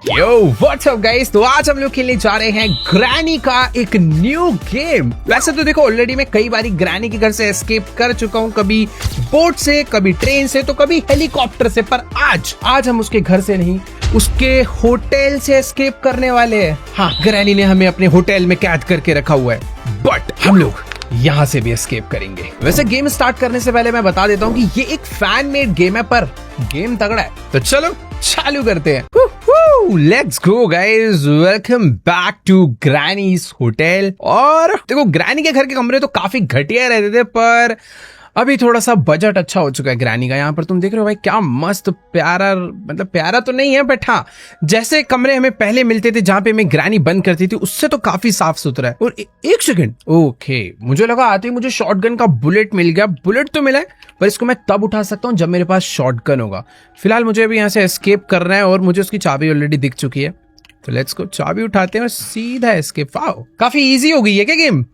Yo what's up guys, तो आज हम लोग खेलने जा रहे हैं ग्रैनी का एक न्यू गेम। वैसे तो देखो ऑलरेडी मैं कई बारी ग्रैनी के घर से एस्केप कर चुका हूँ, कभी बोट से, कभी ट्रेन से, तो कभी हेलीकॉप्टर से, पर आज हम उसके घर से नहीं, उसके होटल से एस्केप करने वाले हैं। हाँ, ग्रैनी ने हमें अपने होटल में कैद करके रखा हुआ है, बट हम लोग यहाँ से भी एस्केप करेंगे। वैसे गेम स्टार्ट करने से पहले मैं बता देता हूँ कि ये एक फैन मेड गेम है, पर गेम तगड़ा है, तो चलो चालू करते हैं। Let's go guys, welcome back to granny's hotel. और देखो ग्रैनी के घर के कमरे तो काफी घटिया रहते थे, पर अभी थोड़ा सा बजट अच्छा हो चुका है ग्रैनी का। यहाँ पर तुम देख रहे हो भाई, क्या मस्त प्यारा, मतलब प्यारा तो नहीं है बट हाँ, जैसे कमरे हमें पहले मिलते थे जहां पे हमें ग्रैनी बंद करती थी, उससे तो काफी साफ सुथरा है। और एक सेकंड, ओके, मुझे लगा आते ही मुझे शॉटगन का बुलेट मिल गया। बुलेट तो मिला है, पर इसको मैं तब उठा सकता हूँ जब मेरे पास शॉटगन होगा। फिलहाल मुझे अभी यहाँ से एस्केप करना है और मुझे उसकी चाबी ऑलरेडी दिख चुकी है, तो लेट्स गो। चाबी उठाते हैं और सीधा एस्केप। वाओ, काफी इजी हो गई है क्या गेम?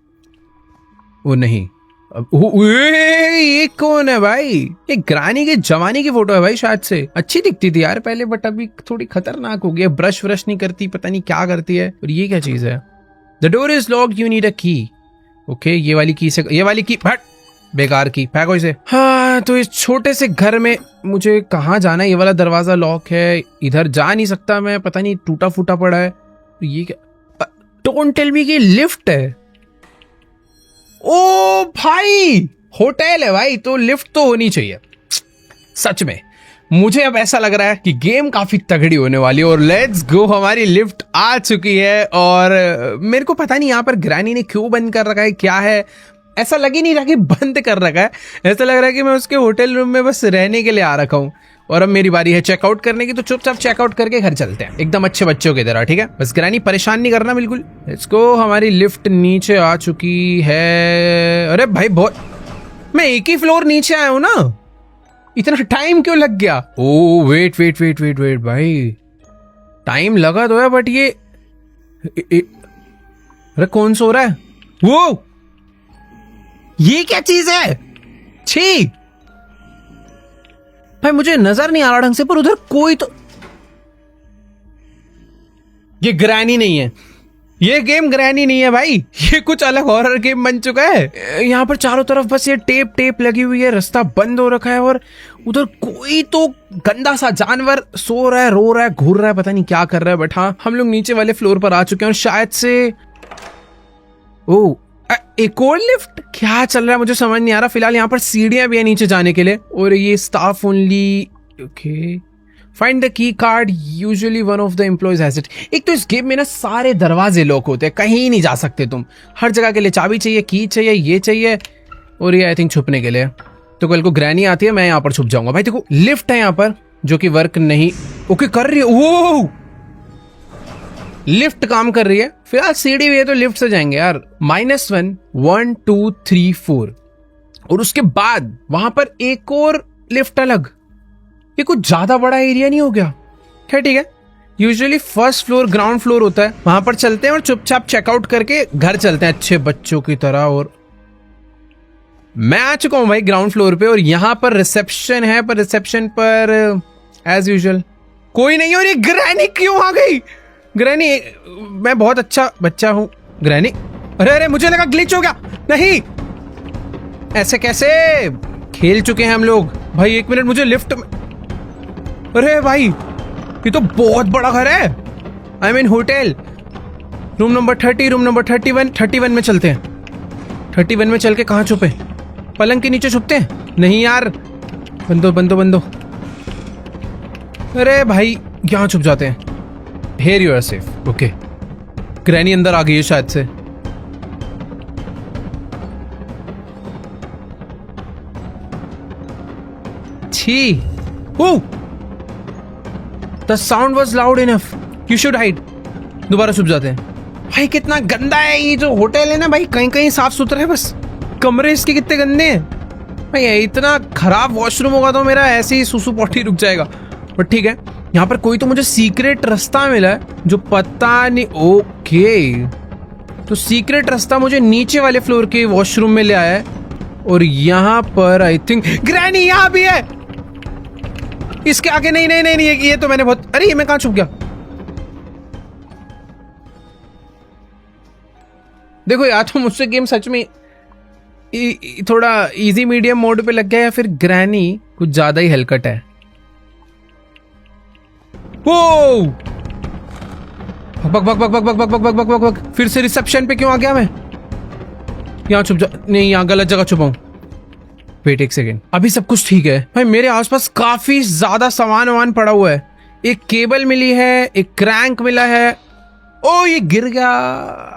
वो नहीं, ये कौन है भाई? ये ग्रैनी के जमाने की फोटो है भाई, शायद से। अच्छी दिखती थी यार पहले, बट अभी थोड़ी खतरनाक हो गई है। ब्रश व्रश नहीं करती, पता नहीं क्या करती है। और ये क्या चीज है? The door is locked, you need अ की। ओके, ये वाली की से, ये वाली की हट, बेकार की, फेंको इसे। हाँ, तो इस छोटे से घर में मुझे कहाँ जाना है? ये वाला दरवाजा लॉक है, इधर जा नहीं सकता मैं, पता नहीं टूटा फूटा पड़ा है। ये क्या? डोंट टेल मी कि लिफ्ट है। ओ भाई, होटल है भाई, तो लिफ्ट तो होनी चाहिए। सच में मुझे अब ऐसा लग रहा है कि गेम काफी तगड़ी होने वाली है। और लेट्स गो, हमारी लिफ्ट आ चुकी है। और मेरे को पता नहीं यहाँ पर ग्रैनी ने क्यों बंद कर रखा है, क्या है, ऐसा लग ही नहीं रहा कि बंद कर रखा है। ऐसा लग रहा है कि मैं उसके होटल रूम में बस रहने के लिए आ रखा हूँ। और अब मेरी बारी है चेकआउट करने की, तो चुपचाप चेकआउट करके घर चलते हैं, एकदम अच्छे बच्चों की तरह, ठीक है? बस ग्रैनी परेशान नहीं करना बिल्कुल। इसको, हमारी लिफ्ट नीचे आ चुकी है। अरे भाई बहुत, मैं एक ही फ्लोर नीचे आया हूं ना, इतना टाइम क्यों लग गया? Oh wait wait wait wait wait भाई, टाइम लगा तो है, बट ये अरे कौन सो रहा है? वो ये क्या चीज है? छी भाई, मुझे नजर नहीं आ रहा ढंग से, पर उधर कोई तो, ये ग्रैनी नहीं है, ये गेम ग्रैनी नहीं है भाई, ये कुछ अलग हॉरर गेम बन चुका है। यहाँ पर चारों तरफ बस ये टेप लगी हुई है, रास्ता बंद हो रखा है, और उधर कोई तो गंदा सा जानवर सो रहा है, रो रहा है, घूर रहा है, पता नहीं क्या कर रहा है। बट हाँ, हम लोग नीचे वाले फ्लोर पर आ चुके हैं और शायद से ओ एक और लिफ्ट, क्या चल रहा है मुझे समझ नहीं आ रहा। फिलहाल यहाँ पर सीढ़ियां भी है नीचे जाने के लिए, और ये staff only. Okay, find the key card, usually one of the employees has it. एक तो इस गेम में ना सारे दरवाजे लॉक होते हैं, कहीं नहीं जा सकते तुम। हर जगह के लिए चाबी चाहिए, की चाहिए, ये चाहिए, और ये आई थिंक छुपने के लिए। तो कल को ग्रैनी आती है, मैं यहाँ पर छुप जाऊंगा। भाई देखो, लिफ्ट है यहाँ पर जो कि वर्क नहीं ओके कर रही है। वो लिफ्ट काम कर रही है। फिलहाल सीढ़ी भी है तो लिफ्ट से जाएंगे यार। -1 1 2 3 4, और उसके बाद वहां पर एक और लिफ्ट अलग। ये कुछ ज्यादा बड़ा एरिया नहीं हो गया? क्या, ठीक है, usually first floor ground floor होता है, वहां पर चलते हैं और चुपचाप चेकआउट करके घर चलते हैं अच्छे बच्चों की तरह। और मैं आ चुका हूं भाई ग्राउंड फ्लोर पे, और यहां पर रिसेप्शन है, पर रिसेप्शन पर एज यूजुअल कोई नहीं। और ये ग्रैनी क्यों आ गई? ग्रैनी, मैं बहुत अच्छा बच्चा हूं ग्रैनी। अरे अरे, मुझे लगा ग्लिच हो गया। नहीं, ऐसे कैसे? खेल चुके हैं हम लोग भाई। एक मिनट, मुझे लिफ्ट में, अरे भाई ये तो बहुत बड़ा घर है। I mean hotel. Room number 30, room number 31 में चलते हैं। 31 में चल के कहाँ छुपे? पलंग के नीचे छुपते हैं? नहीं यार, बंदो। अरे भाई, यहाँ छुप जाते हैं। Here you are safe. Okay. Granny अंदर आ गई है शायद से। छी। Oh! The sound was loud enough. You should hide. दोबारा छुप जाते हैं। भाई कितना गंदा है ये जो होटल है ना भाई, कहीं साफ सुथरा है, बस कमरे इसके कितने गंदे हैं भाई। इतना खराब वॉशरूम होगा तो मेरा ऐसे ही सुसु पॉटी रुक जाएगा। बट ठीक है, यहाँ पर कोई तो मुझे सीक्रेट रास्ता मिला है जो पता नहीं। ओके, तो सीक्रेट रास्ता मुझे नीचे वाले फ्लोर के वॉशरूम में ले आया है, और यहाँ पर आई थिंक ग्रैनी यहाँ भी है। इसके आगे नहीं नहीं नहीं, नहीं ये तो मैंने बहुत, अरे ये मैं कहां छुप गया। देखो या तो मुझसे गेम सच में थोड़ा इजी मीडियम मोड पे लग गया या फिर ग्रैनी कुछ ज्यादा ही हलकट है। वो बक बक बक बक बक बक बक बक बक बक बक, फिर से रिसेप्शन पे क्यों आ गया मैं? यहाँ छुप जा, नहीं यहाँ गलत जगह छुपाऊं। वेट एक सेकेंड, अभी सब कुछ ठीक है भाई। मेरे आसपास काफी ज्यादा सामान वामान पड़ा हुआ है। एक केबल मिली है, एक क्रैंक मिला है। ओ ये गिर गया,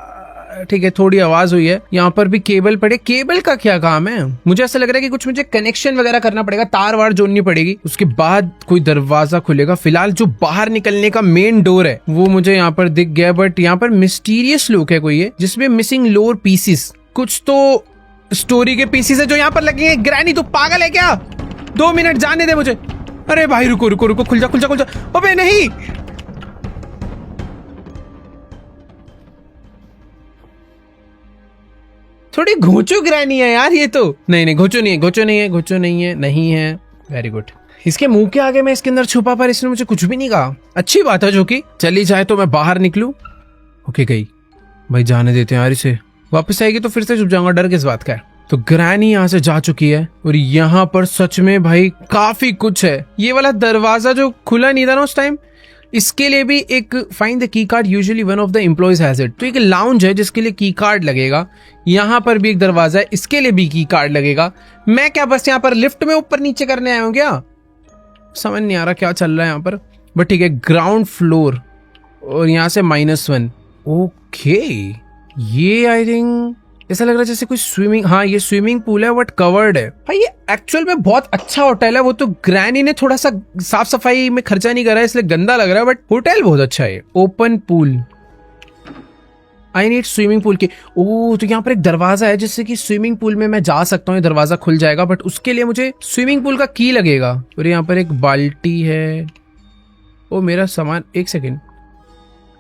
ठीक है थोड़ी आवाज हुई है। यहाँ पर भी केबल पड़े। केबल का क्या काम है? मुझे ऐसा लग रहा है कि कुछ मुझे कनेक्शन वगैरह करना पड़ेगा, तार वार जोड़नी पड़ेगी, उसके बाद कोई दरवाजा खुलेगा। फिलहाल जो बाहर निकलने का मेन डोर है वो मुझे यहाँ पर दिख गया, बट यहाँ पर मिस्टीरियस लुक है कोई है जिसमें मिसिंग लोअर पीसेस, कुछ तो स्टोरी के पीसेस है जो यहाँ पर लगे हैं। ग्रैनी तो पागल है क्या? 2 मिनट जाने दे मुझे। अरे भाई रुको रुको रुको, खुल जा खुल जा खुल जा। अबे नहीं, थोड़ी घोचो ग्रैनी है यार ये तो। नहीं नहीं घोचो नहीं है, घोचो नहीं है, घोचो नहीं है, नहीं है। Very good. इसके मुंह के आगे मैं इसके अंदर छुपा, पर इसने मुझे कुछ भी नहीं कहा। अच्छी बात है जो कि चली जाए तो मैं बाहर निकलूं। ओके गई भाई, जाने देते हैं यार इसे। वापस आएगी तो फिर से छुप जाऊंगा, डर किस बात का है। तो ग्रैनी यहाँ से जा चुकी है और यहाँ पर सच में भाई काफी कुछ है। ये वाला दरवाजा जो खुला नहीं था ना उस टाइम, इसके लिए भी एक find the key card, usually one of the employees has it. तो एक लाउंज है जिसके लिए की कार्ड लगेगा। यहाँ पर भी एक दरवाजा है, इसके लिए भी की कार्ड लगेगा। मैं क्या बस यहाँ पर लिफ्ट में ऊपर नीचे करने आया हूँ क्या? समझ नहीं आ रहा क्या चल रहा है यहाँ पर, बट ठीक है। ग्राउंड फ्लोर और यहाँ से -1। ओके ये आई थिंक ऐसा लग रहा है जैसे कोई स्विमिंग, हाँ ये स्विमिंग पूल है बट कवर्ड है। भाई ये एक्चुअल में बहुत अच्छा होटल है। वो तो ग्रैनी ने थोड़ा सा साफ सफाई में खर्चा नहीं करा है इसलिए गंदा लग रहा है, बट होटल बहुत अच्छा है। Open pool, I need swimming pool की। ओह तो यहाँ पर एक दरवाजा है जिससे कि स्विमिंग पूल में मैं जा सकता हूँ। ये दरवाजा खुल जाएगा, बट उसके लिए मुझे स्विमिंग पूल का की लगेगा। और यहाँ पर एक बाल्टी है। ओ मेरा सामान, एक सेकेंड।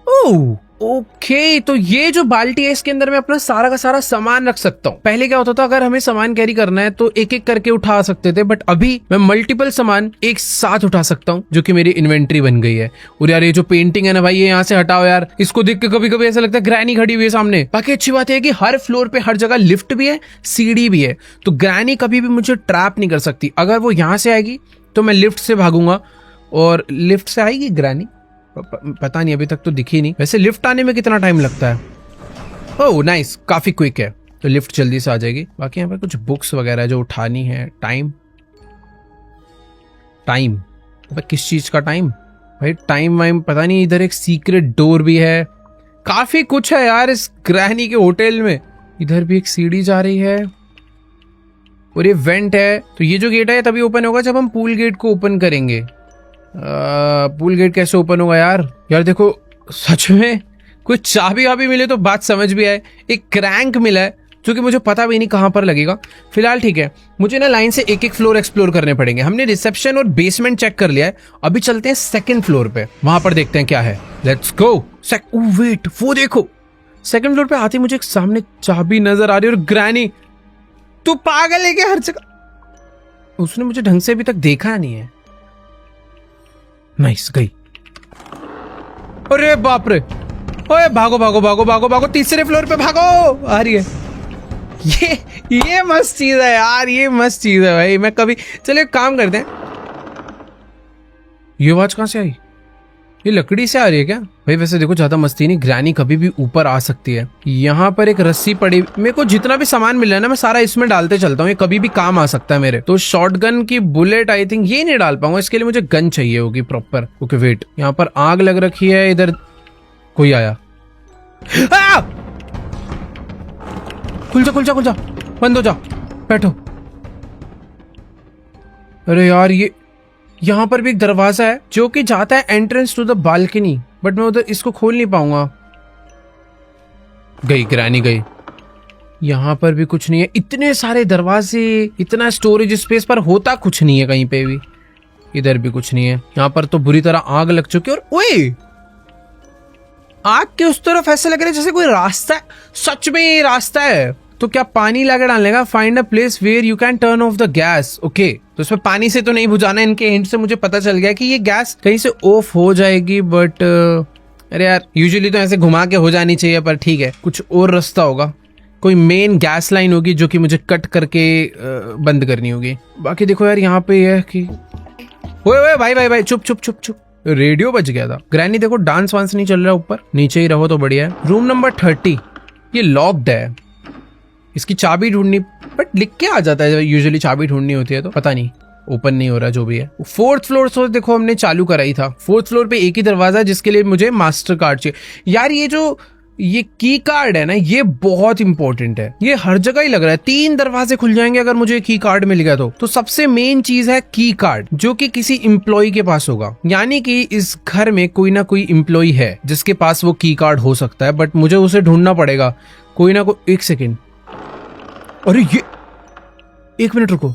ओह ओके तो ये जो बाल्टी है इसके अंदर मैं अपना सारा का सारा सामान रख सकता हूँ। पहले क्या होता था, अगर हमें सामान कैरी करना है तो एक एक करके उठा सकते थे, बट अभी मैं मल्टीपल सामान एक साथ उठा सकता हूँ, जो कि मेरी इन्वेंट्री बन गई है। और यार ये जो पेंटिंग है ना भाई, ये यहाँ से हटाओ यार। इसको देख के कभी कभी ऐसा लगता है ग्रैनी खड़ी हुई है सामने। बाकी अच्छी बात है कि हर फ्लोर पे हर जगह लिफ्ट भी है, सीढ़ी भी है, तो ग्रैनी कभी भी मुझे ट्रैप नहीं कर सकती। अगर वो यहाँ से आएगी तो मैं लिफ्ट से भागूंगा, और लिफ्ट से आएगी ग्रैनी पता नहीं, अभी तक तो दिखी नहीं। वैसे लिफ्ट आने में कितना टाइम लगता है? ओह नाइस, काफी क्विक है, तो लिफ्ट जल्दी से आ जाएगी। बाकी यहाँ पर कुछ बुक्स वगैरह जो उठानी है। टाइम टाइम किस चीज का टाइम भाई? टाइम वाइम पता नहीं। इधर एक सीक्रेट डोर भी है, काफी कुछ है यार इस ग्रैनी के होटल में। इधर भी एक सीढ़ी जा रही है और ये वेंट है। तो ये जो गेट है तभी ओपन होगा जब हम पूल गेट को ओपन करेंगे। पूल गेट कैसे ओपन होगा यार? यार देखो सच में कोई चाबी वाबी मिले तो बात समझ भी आए। एक क्रैंक मिला है जो कि मुझे पता भी नहीं कहां पर लगेगा। फिलहाल ठीक है, मुझे ना लाइन से एक एक फ्लोर एक्सप्लोर करने पड़ेंगे। हमने रिसेप्शन और बेसमेंट चेक कर लिया है, अभी चलते हैं सेकंड फ्लोर पे, वहां पर देखते हैं क्या है। Let's go. वेट वो देखो, सेकंड फ्लोर पे आती मुझे एक सामने चाबी नजर आ रही है। और ग्रैनी तू पागल है क्या? हर जगह उसने मुझे ढंग से अभी तक देखा नहीं है। नाइस गई। अरे बाप रे, ओए भागो भागो भागो भागो भागो, तीसरे फ्लोर पे भागो। आ रही है। ये मस्त चीज है यार, ये मस्त चीज है भाई। मैं कभी, चलो एक काम करते हैं। ये आवाज कहां से आई? ये लकड़ी से आ रही है क्या भाई? वैसे देखो ज्यादा मस्ती नहीं, ग्रैनी कभी भी ऊपर आ सकती है। यहाँ पर एक रस्सी पड़ी, मेरे को जितना भी सामान मिल रहा है ना मैं सारा इसमें डालते चलता हूँ, ये कभी भी काम आ सकता है मेरे। तो शॉटगन की बुलेट आई थिंक ये नहीं डाल पाऊंगा, इसके लिए मुझे गन चाहिए होगी प्रॉपर। ओके वेट, यहाँ पर आग लग रखी है। इधर कोई आया। खुल जा खुल जा खुल जा, बंद हो जा, बैठो। अरे यार ये यहाँ पर भी एक दरवाजा है जो कि जाता है entrance to the balcony, but मैं उधर इसको खोल नहीं पाऊंगा। गई ग्रैनी गई। यहाँ पर भी कुछ नहीं है। इतने सारे दरवाजे, इतना स्टोरेज स्पेस, पर होता कुछ नहीं है कहीं पे भी। इधर भी कुछ नहीं है। यहाँ पर तो बुरी तरह आग लग चुकी है। और ओए, आग के उस तरफ ऐसा लग रहा है जैसे कोई रास्ता है। सच में ये रास्ता है। तो क्या पानी लाके डालने का? Find a place where you can turn off the gas. Okay, तो इसमें पानी से तो नहीं बुझाना। इनके हिंट से मुझे पता चल गया कि ये गैस कहीं से ऑफ हो जाएगी, बट अरे यार यूजुअली तो ऐसे घुमा के हो जानी चाहिए, पर ठीक है, कुछ और रास्ता होगा। कोई मेन गैस लाइन होगी जो कि मुझे कट करके बंद करनी होगी। बाकी देखो यार, यहाँ पे है कि ओए भाई भाई भाई, चुप चुप चुप चुप, रेडियो बज गया था। ग्रैनी देखो, डांस वांस नहीं चल रहा ऊपर, नीचे ही रहो तो बढ़िया है। रूम नंबर 30, ये लॉक्ड है। इसकी चाबी ढूंढनी, बट लिख के आ जाता है यूजुअली चाबी ढूंढनी होती है, तो पता नहीं, ओपन नहीं हो रहा जो भी है। 4th फ्लोर तो देखो हमने चालू कराई था। 4th फ्लोर पे एक ही दरवाजा है जिसके लिए मुझे मास्टर कार्ड चाहिए। यार ये की कार्ड है ना, ये बहुत इंपॉर्टेंट है। ये हर जगह ही लग रहा है। 3 दरवाजे खुल जाएंगे अगर मुझे की कार्ड मिल गया तो सबसे मेन चीज है की कार्ड, जो कि किसी एम्प्लॉय के पास होगा। यानी कि इस घर में कोई ना कोई एम्प्लॉय है जिसके पास वो की कार्ड हो सकता है, बट मुझे उसे ढूंढना पड़ेगा। कोई ना कोई। 1 सेकेंड, अरे ये 1 मिनट रुको,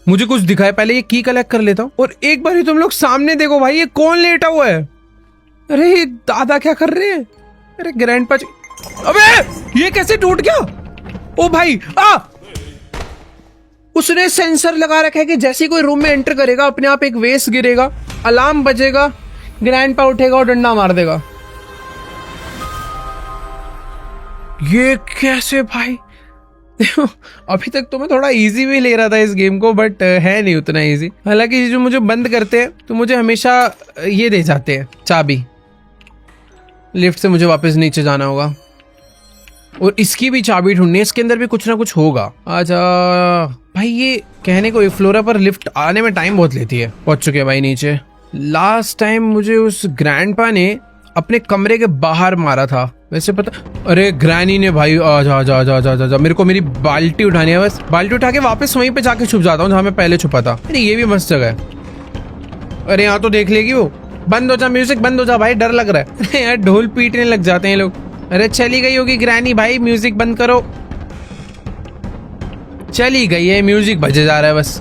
मुझे कुछ दिखाए, पहले ये की कलेक्ट कर लेता हूँ। और एक बार ही तुम लोग सामने देखो भाई, ये कौन लेटा हुआ है? अरे ये दादा क्या कर रहे हैं? अरे ग्रैंडपा, अबे ये कैसे टूट गया? ओ भाई उसने सेंसर लगा रखा है कि जैसे ही कोई रूम में एंटर करेगा अपने आप एक वेस्ट गिरेगा, अलार्म बजेगा, ग्रैंडपा उठेगा और डंडा मार देगा। ये कैसे भाई? अभी तक तो मैं थोड़ा इजी भी ले रहा था इस गेम को, बट है नहीं उतना इजी। हालांकि जो मुझे बंद करते हैं तो मुझे हमेशा ये दे जाते हैं चाबी। लिफ्ट से मुझे वापस नीचे जाना होगा और इसकी भी चाबी ढूंढनी है। इसके अंदर भी कुछ ना कुछ होगा। आजा भाई, ये कहने को एक फ्लोर है पर लिफ्ट आने में टाइम बहुत लेती है। पहुंच चुके हैं भाई नीचे। लास्ट टाइम मुझे उस ग्रैंडपा ने अपने कमरे के बाहर मारा था, वैसे पता। अरे ग्रैनी ने भाई, आजा आजा आजा आजा आजा, मेरे को मेरी बाल्टी उठानी है। बस बाल्टी उठा के वापस वहीं पे जाके छुप जाता हूँ जहाँ मैं पहले छुपा था। अरे ये भी मस्त जगह है। अरे यहाँ तो देख लेगी वो। बंद हो जा म्यूजिक, बंद हो जा भाई, डर लग रहा है। अरे यार ढोल पीटने लग जाते हैं लोग। अरे चली गई होगी ग्रैनी भाई, म्यूजिक बंद करो। चली गई है, म्यूजिक बजे जा रहा है बस।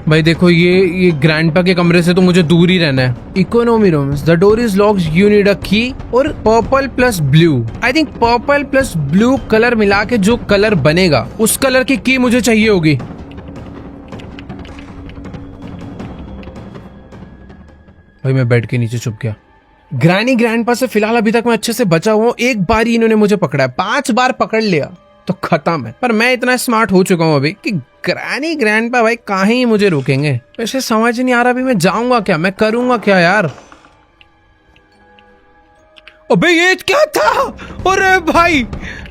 भाई देखो, ये ग्रैंडपा के कमरे से तो मुझे दूर ही रहना है। Economy rooms, the door is locked, you need अ की। और purple plus blue, I think purple plus blue colour मिला के जो कलर बनेगा उस कलर की की मुझे चाहिए होगी। भाई मैं बेड के नीचे छुप गया। ग्रैनी ग्रैंडपा से फिलहाल अभी तक मैं अच्छे से बचा हुआ हूँ। एक बार ही इन्होंने मुझे पकड़ा है, 5 बार पकड़ लिया तो खत्म है। पर मैं इतना स्मार्ट हो चुका हूँ अभी कि ग्रैनी ग्रैंडपा भाई कहाँ ही मुझे रोकेंगे। वैसे समझ नहीं आ रहा अभी मैं जाऊंगा क्या, मैं करूंगा क्या यार। अबे ये क्या था? अरे भाई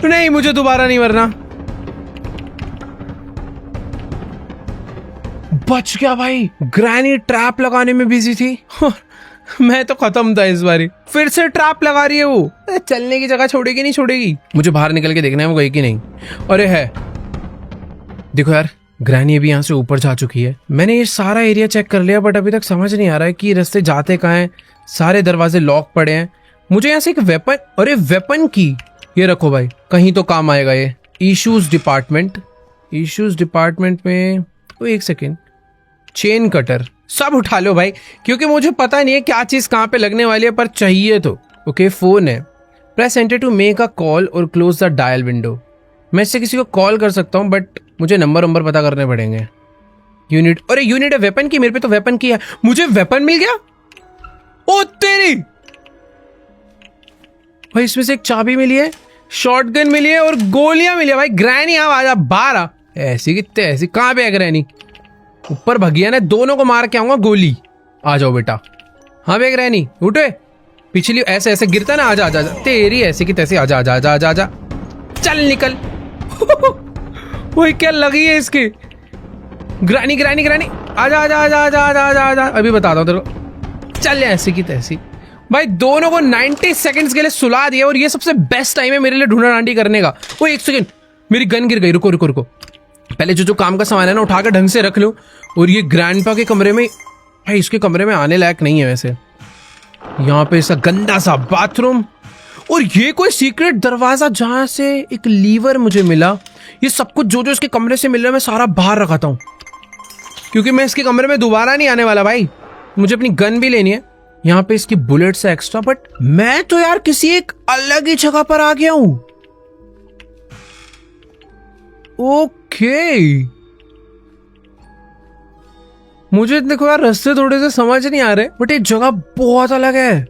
नहीं, मुझे दोबारा नहीं मरना। बच गया भाई। ग्रैनी ट्रैप लगाने में बिजी थी। मैं तो खत्म था इस बारी। फिर से ट्रैप लगा रही है वो। चलने की जगह छोड़ेगी नहीं छोड़ेगी। मुझे बाहर निकल के देखना है वो गई कि नहीं। अरे है, देखो यार, ग्रैनी अभी यहाँ से ऊपर जा चुकी है। मैंने ये सारा एरिया चेक कर लिया, बट अभी तक समझ नहीं आ रहा है कि रास्ते जाते कहाँ हैं। सारे दरवाजे लॉक पड़े हैं। मुझे यहाँ से एक वेपन, अरे वेपन की, ये रखो भाई, कहीं तो काम आएगा ये। इश्यूज डिपार्टमेंट, इश्यूज डिपार्टमेंट में, तो 1 सेकेंड, चेन कटर सब उठा लो भाई, क्योंकि मुझे पता नहीं है क्या चीज कहाँ पे लगने वाली है, पर चाहिए तो। ओके, फोन है। Press enter to make a call और क्लोज द डायल विंडो। मैं इससे किसी को कॉल कर सकता हूँ, बट मुझे नंबर पता करने पड़ेंगे। यूनिट, अरे यूनिट है वेपन की। मेरे पे तो वेपन की है। मुझे वेपन मिल गया। ओ तेरी भाई, इसमें से एक चाबी मिली है, शॉटगन मिली है और गोलियां मिली है। भाई ग्रैनी आप आजा बाहर आ। ऐसी कितने ऐसी, कहाँ पे है ग्रैनी? ऊपर भगिया ने, दोनों को मार के आऊंगा गोली। आ जाओ बेटा। हाँ बे ग्रैनी उठे। पिछली ऐसे ऐसे गिरता ना, आजा आजा, तेरी ऐसी की तैसी, आजा आजा आजा आजा आजा, चल निकल। वही क्या लगी है इसकी। ग्रैनी ग्रैनी ग्रैनी, आजा आजा आजा आजा आजा आजा आजा, अभी बताता हूँ तेरे को। चल ऐसी की तैसी। भाई दोनों को 90 सेकंड्स के लिए सुला दिया, और ये सबसे बेस्ट टाइम है मेरे लिए ढूंढा डांडी करने का। वो 1 सेकंड, मेरी गन गिर गई। रुको रुको रुको, पहले जो काम का सामान है ना उठा कर ढंग से रख लो। और ये ग्रैंडपा के कमरे में, भाई इसके कमरे में आने लायक नहीं है वैसे। यहाँ पे ऐसा गंदा सा बाथरूम, और ये कोई सीक्रेट दरवाजा जहां से एक लीवर मुझे मिला। ये सब कुछ जो जो इसके कमरे से मिल रहा है मैं सारा बाहर रखाता हूँ, क्योंकि मैं इसके कमरे में दोबारा नहीं आने वाला भाई। मुझे अपनी गन भी लेनी है। यहाँ पे इसकी बुलेट से एक्स्ट्रा, बट मैं तो यार किसी एक अलग ही जगह पर आ गया हूं। ओके, मुझे देखो यार रास्ते थोड़े से समझ नहीं आ रहे, बट ये जगह बहुत अलग है।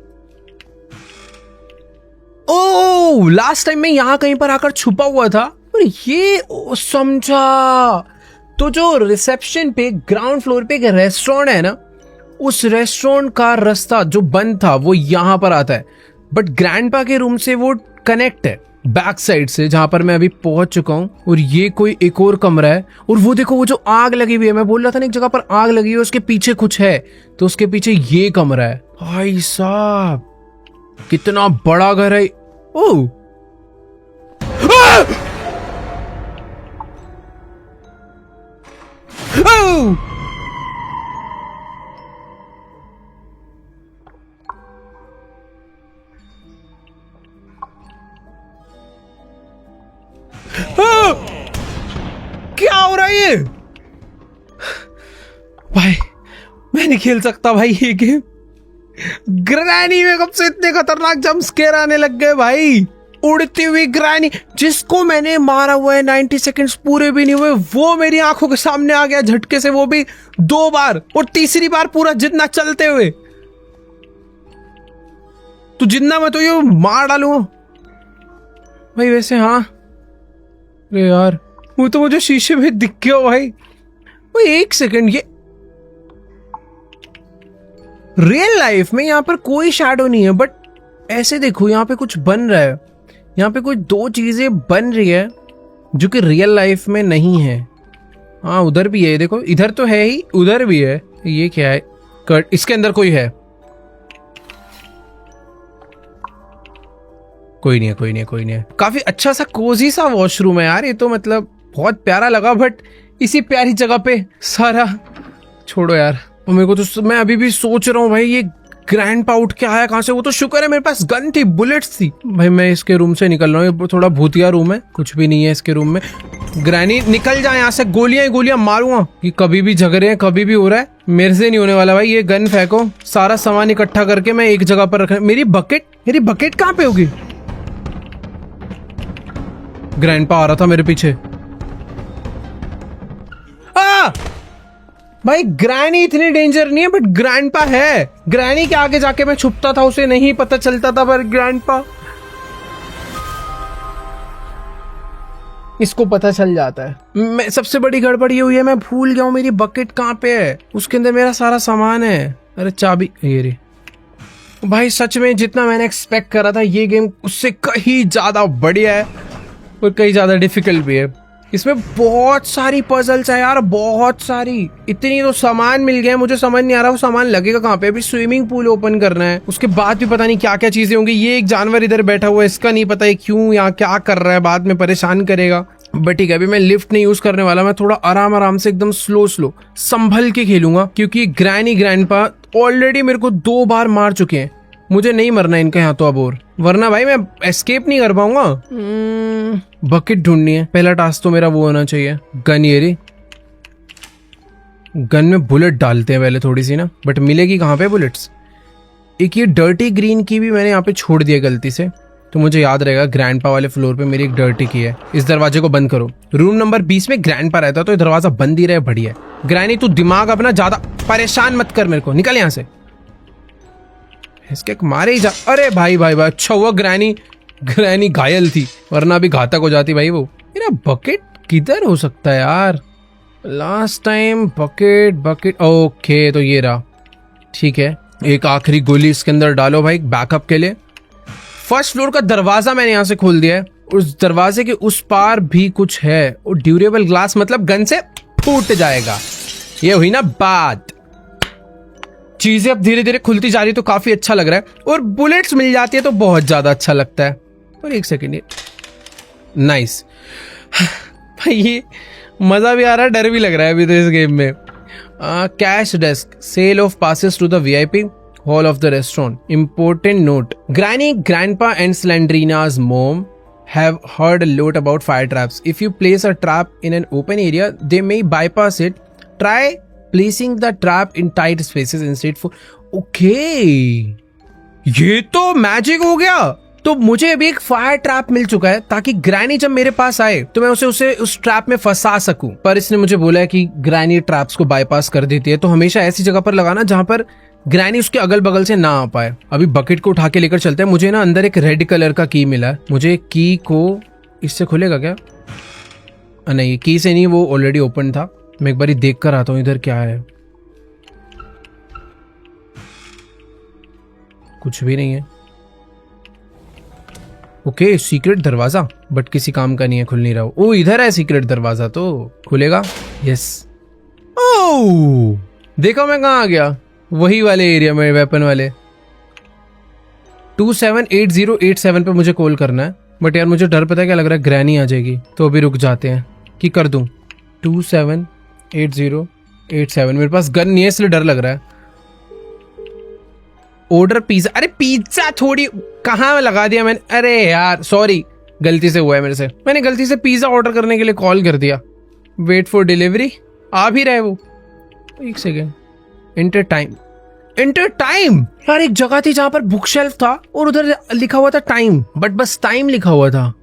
ओह, लास्ट टाइम मैं यहाँ कहीं पर आकर छुपा हुआ था और ये समझा। तो जो रिसेप्शन पे ग्राउंड फ्लोर पे एक रेस्टोरेंट है ना, उस रेस्टोरेंट का रास्ता जो बंद था वो यहाँ पर आता है, बट ग्रैंडपा के रूम से वो कनेक्ट है बैक साइड से, जहां पर मैं अभी पहुंच चुका हूं। और ये कोई एक और कमरा है, और वो देखो वो जो आग लगी हुई है, मैं बोल रहा था ना एक जगह पर आग लगी हुई है, उसके पीछे कुछ है, तो उसके पीछे ये कमरा है। भाई साहब कितना बड़ा घर है। ओह क्या हो रहा है ये? भाई मैं नहीं खेल सकता भाई ये गेम। ग्रैनी में कब से इतने खतरनाक जंप स्केयर आने लग गए भाई। उड़ती हुई ग्रैनी, जिसको मैंने मारा हुआ है 90 सेकंड्स पूरे भी नहीं हुए, वो मेरी आंखों के सामने आ गया झटके से, वो भी 2 बार, और तीसरी बार पूरा जितना चलते हुए। तो जितना मैं तो ये मार डालूंगा भाई। वैसे हाँ, अरे यार वो तो मुझे शीशे में दिख गया भाई। वो 1 सेकंड, ये रियल लाइफ में यहाँ पर कोई शैडो नहीं है, बट ऐसे देखो यहाँ पे कुछ बन रहा है, यहाँ पे कुछ 2 चीजें बन रही है जो कि रियल लाइफ में नहीं है। हाँ उधर भी है, देखो इधर तो है ही, उधर भी है। ये क्या है? कट, इसके अंदर कोई है? कोई नहीं है, कोई नहीं है, कोई नहीं है। काफी अच्छा सा कोजी सा वॉशरूम है यार ये तो, मतलब बहुत प्यारा लगा। बट इसी प्यारी जगह पे सारा छोड़ो यार। और मेरे को तो, मैं अभी भी सोच रहा हूँ भाई ये ग्रैंडपा उठ के आया कहाँ से? वो तो शुक्र है मेरे पास गन थी, बुलेट्स थी। भाई मैं इसके रूम से निकल रहा हूँ, थोड़ा भूतिया रूम है, कुछ भी नहीं है इसके रूम में। ग्रैनी निकल जाए यहाँ से, गोलियां ही गोलियां मारूंगा। कि कभी भी झगड़े हैं, कभी भी हो रहा है, मेरे से नहीं होने वाला भाई। ये गन फेंको, सारा सामान इकट्ठा करके मैं एक जगह पर रखना। मेरी बकेट कहाँ पे होगी? ग्रैंडपा आ रहा था मेरे पीछे। भाई ग्रैनी इतनी डेंजर नहीं है, बट ग्रैंडपा है। ग्रैनी के आगे जाके मैं छुपता था, उसे नहीं पता चलता था, पर ग्रैंडपा इसको पता चल जाता है। मैं सबसे बड़ी गड़बड़ ये हुई है, मैं भूल गया हूँ मेरी बकेट कहाँ पे है। उसके अंदर मेरा सारा सामान है। अरे चाबी ये रे। भाई सच में जितना मैंने एक्सपेक्ट करा था, ये गेम उससे कहीं ज्यादा बढ़िया है और कहीं ज्यादा डिफिकल्ट भी है। इसमें बहुत सारी पजल्स है यार, बहुत सारी। इतनी तो सामान मिल गया, मुझे समझ नहीं आ रहा वो सामान लगेगा कहाँ पे। अभी स्विमिंग पूल ओपन करना है, उसके बाद भी पता नहीं क्या क्या चीजें होंगी। ये एक जानवर इधर बैठा हुआ है, इसका नहीं पता है क्यों यहाँ क्या कर रहा है, बाद में परेशान करेगा। बट ठीक है, अभी मैं लिफ्ट नहीं यूज करने वाला, मैं थोड़ा आराम आराम से एकदम स्लो संभल के खेलूंगा, क्योंकि ग्रैनी ग्रैंडपा ऑलरेडी मेरे को 2 बार मार चुके हैं। मुझे नहीं मरना इनके हाथों अब, और वरना भाई मैं एस्केप नहीं कर पाऊंगा। बकेट ढूंढनी है, पहला टास्क तो मेरा वो होना चाहिए। गन, ये रही गन में बुलेट डालते हैं पहले थोड़ी सी ना, बट मिलेगी कहाँ पे बुलेट्स? एक ये डर्टी ग्रीन की भी मैंने यहाँ पे छोड़ दिया गलती से, तो मुझे याद रहेगा ग्रैंडपा वाले फ्लोर पे मेरी एक डर्टी की है। इस दरवाजे को बंद करो। रूम नंबर 20 में ग्रैंडपा रहता है, तो ये दरवाजा बंद ही रहे, बढ़िया। ग्रैनी तू दिमाग अपना ज्यादा परेशान मत कर मेरे को, निकल यहाँ से। इसके मारे ही जा। अरे भाई भाई भाई, अच्छा हुआ ग्रैनी घायल थी, वरना भी घातक हो जाती भाई वो। मेरा बकेट किधर हो सकता है यार? लास्ट टाइम बकेट ओके, तो ये रहा। ठीक है, एक आखिरी गोली इसके अंदर डालो भाई बैकअप के लिए। फर्स्ट फ्लोर का दरवाजा मैंने यहाँ से खोल दिया है, उस दरवाजे के उस पार भी कुछ है, और ड्यूरेबल ग्लास मतलब गन से फूट जाएगा। ये हुई ना बात। चीजें अब धीरे धीरे खुलती जा रही, तो काफी अच्छा लग रहा है, और बुलेट्स मिल जाती है तो बहुत ज्यादा अच्छा लगता है। और एक सेकेंड, ये नाइस भाई, ये मजा भी आ रहा है, डर भी लग रहा है अभी तो इस गेम में। Cash desk, sale of passes to the VIP hall of the restaurant. Important note: Granny, Grandpa, and Slandrina's mom have heard a lot about fire traps. If you place a trap in an open area, they may bypass it. Try placing the trap in tight spaces instead for. Okay, ये तो magic हो गया। तो मुझे अभी एक fire trap मिल चुका है ताकि ग्रैनी जब मेरे पास आए तो मैं उसे उस ट्रैप में फंसा सकूं। पर इसने मुझे बोला है कि ग्रैनी ट्रैप्स को बाईपास कर देती है, तो हमेशा ऐसी जगह पर लगाना जहां पर ग्रैनी उसके अगल बगल से ना आ पाए। अभी बकेट को उठा के लेकर चलते हैं। मुझे ना अंदर एक रेड कलर का की मिला है, मुझे की को इससे खुलेगा क्या? नहीं, की से नहीं, वो ऑलरेडी ओपन था। मैं एक बार देख कर आता हूँ इधर क्या है। कुछ भी नहीं है। ओके, सीक्रेट दरवाजा, बट किसी काम का नहीं है, खुल नहीं रहा। ओ इधर है सीक्रेट दरवाजा, तो खुलेगा। यस। ओ देखो मैं कहाँ आ गया, वही वाले एरिया में, वेपन वाले। 278087 पे मुझे कॉल करना है। बट यार मुझे डर पता है क्या लग रहा है, ग्रैनी आ जाएगी। तो अभी रुक जाते हैं कि कर दूं। 278087 मेरे पास गन नहीं है इसलिए डर लग रहा है। Order pizza. अरे पिज्जा थोड़ी कहाँ लगा दिया मैंने। अरे यार सॉरी, गलती से हुआ है मेरे से। मैंने गलती से पिज्जा ऑर्डर करने के लिए कॉल कर दिया। Wait for delivery. आ भी रहे वो। एक second. Inter time. Inter time. यार एक जगह थी जहां पर बुक शेल्फ था और उधर लिखा हुआ था टाइम, बट बस टाइम लिखा हुआ था।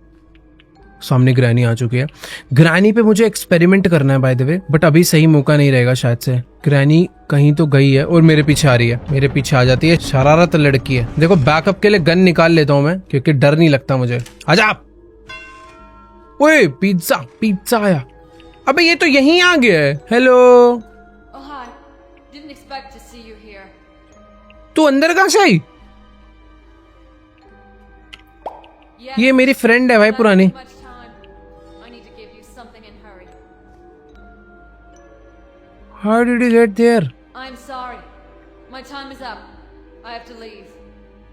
सामने ग्रैनी आ चुकी है। ग्रैनी पे मुझे एक्सपेरिमेंट करना है बाय द वे, बट अभी सही मौका नहीं रहेगा शायद से। ग्रैनी कहीं तो गई है और मेरे पीछे आ रही है, मेरे पीछे आ जाती है। शरारत लड़की है। देखो बैकअप के लिए गन निकाल लेता हूं मैं, क्योंकि डर नहीं लगता मुझे। आजा। ओए पिज्जा, पिज्जा आया। अबे ये तो यहीं आ गया है। हेलो। तू अंदर कहां से आई? ये मेरी फ्रेंड है भाई पुरानी। How did you get there? I'm sorry. My time is up. I have to leave.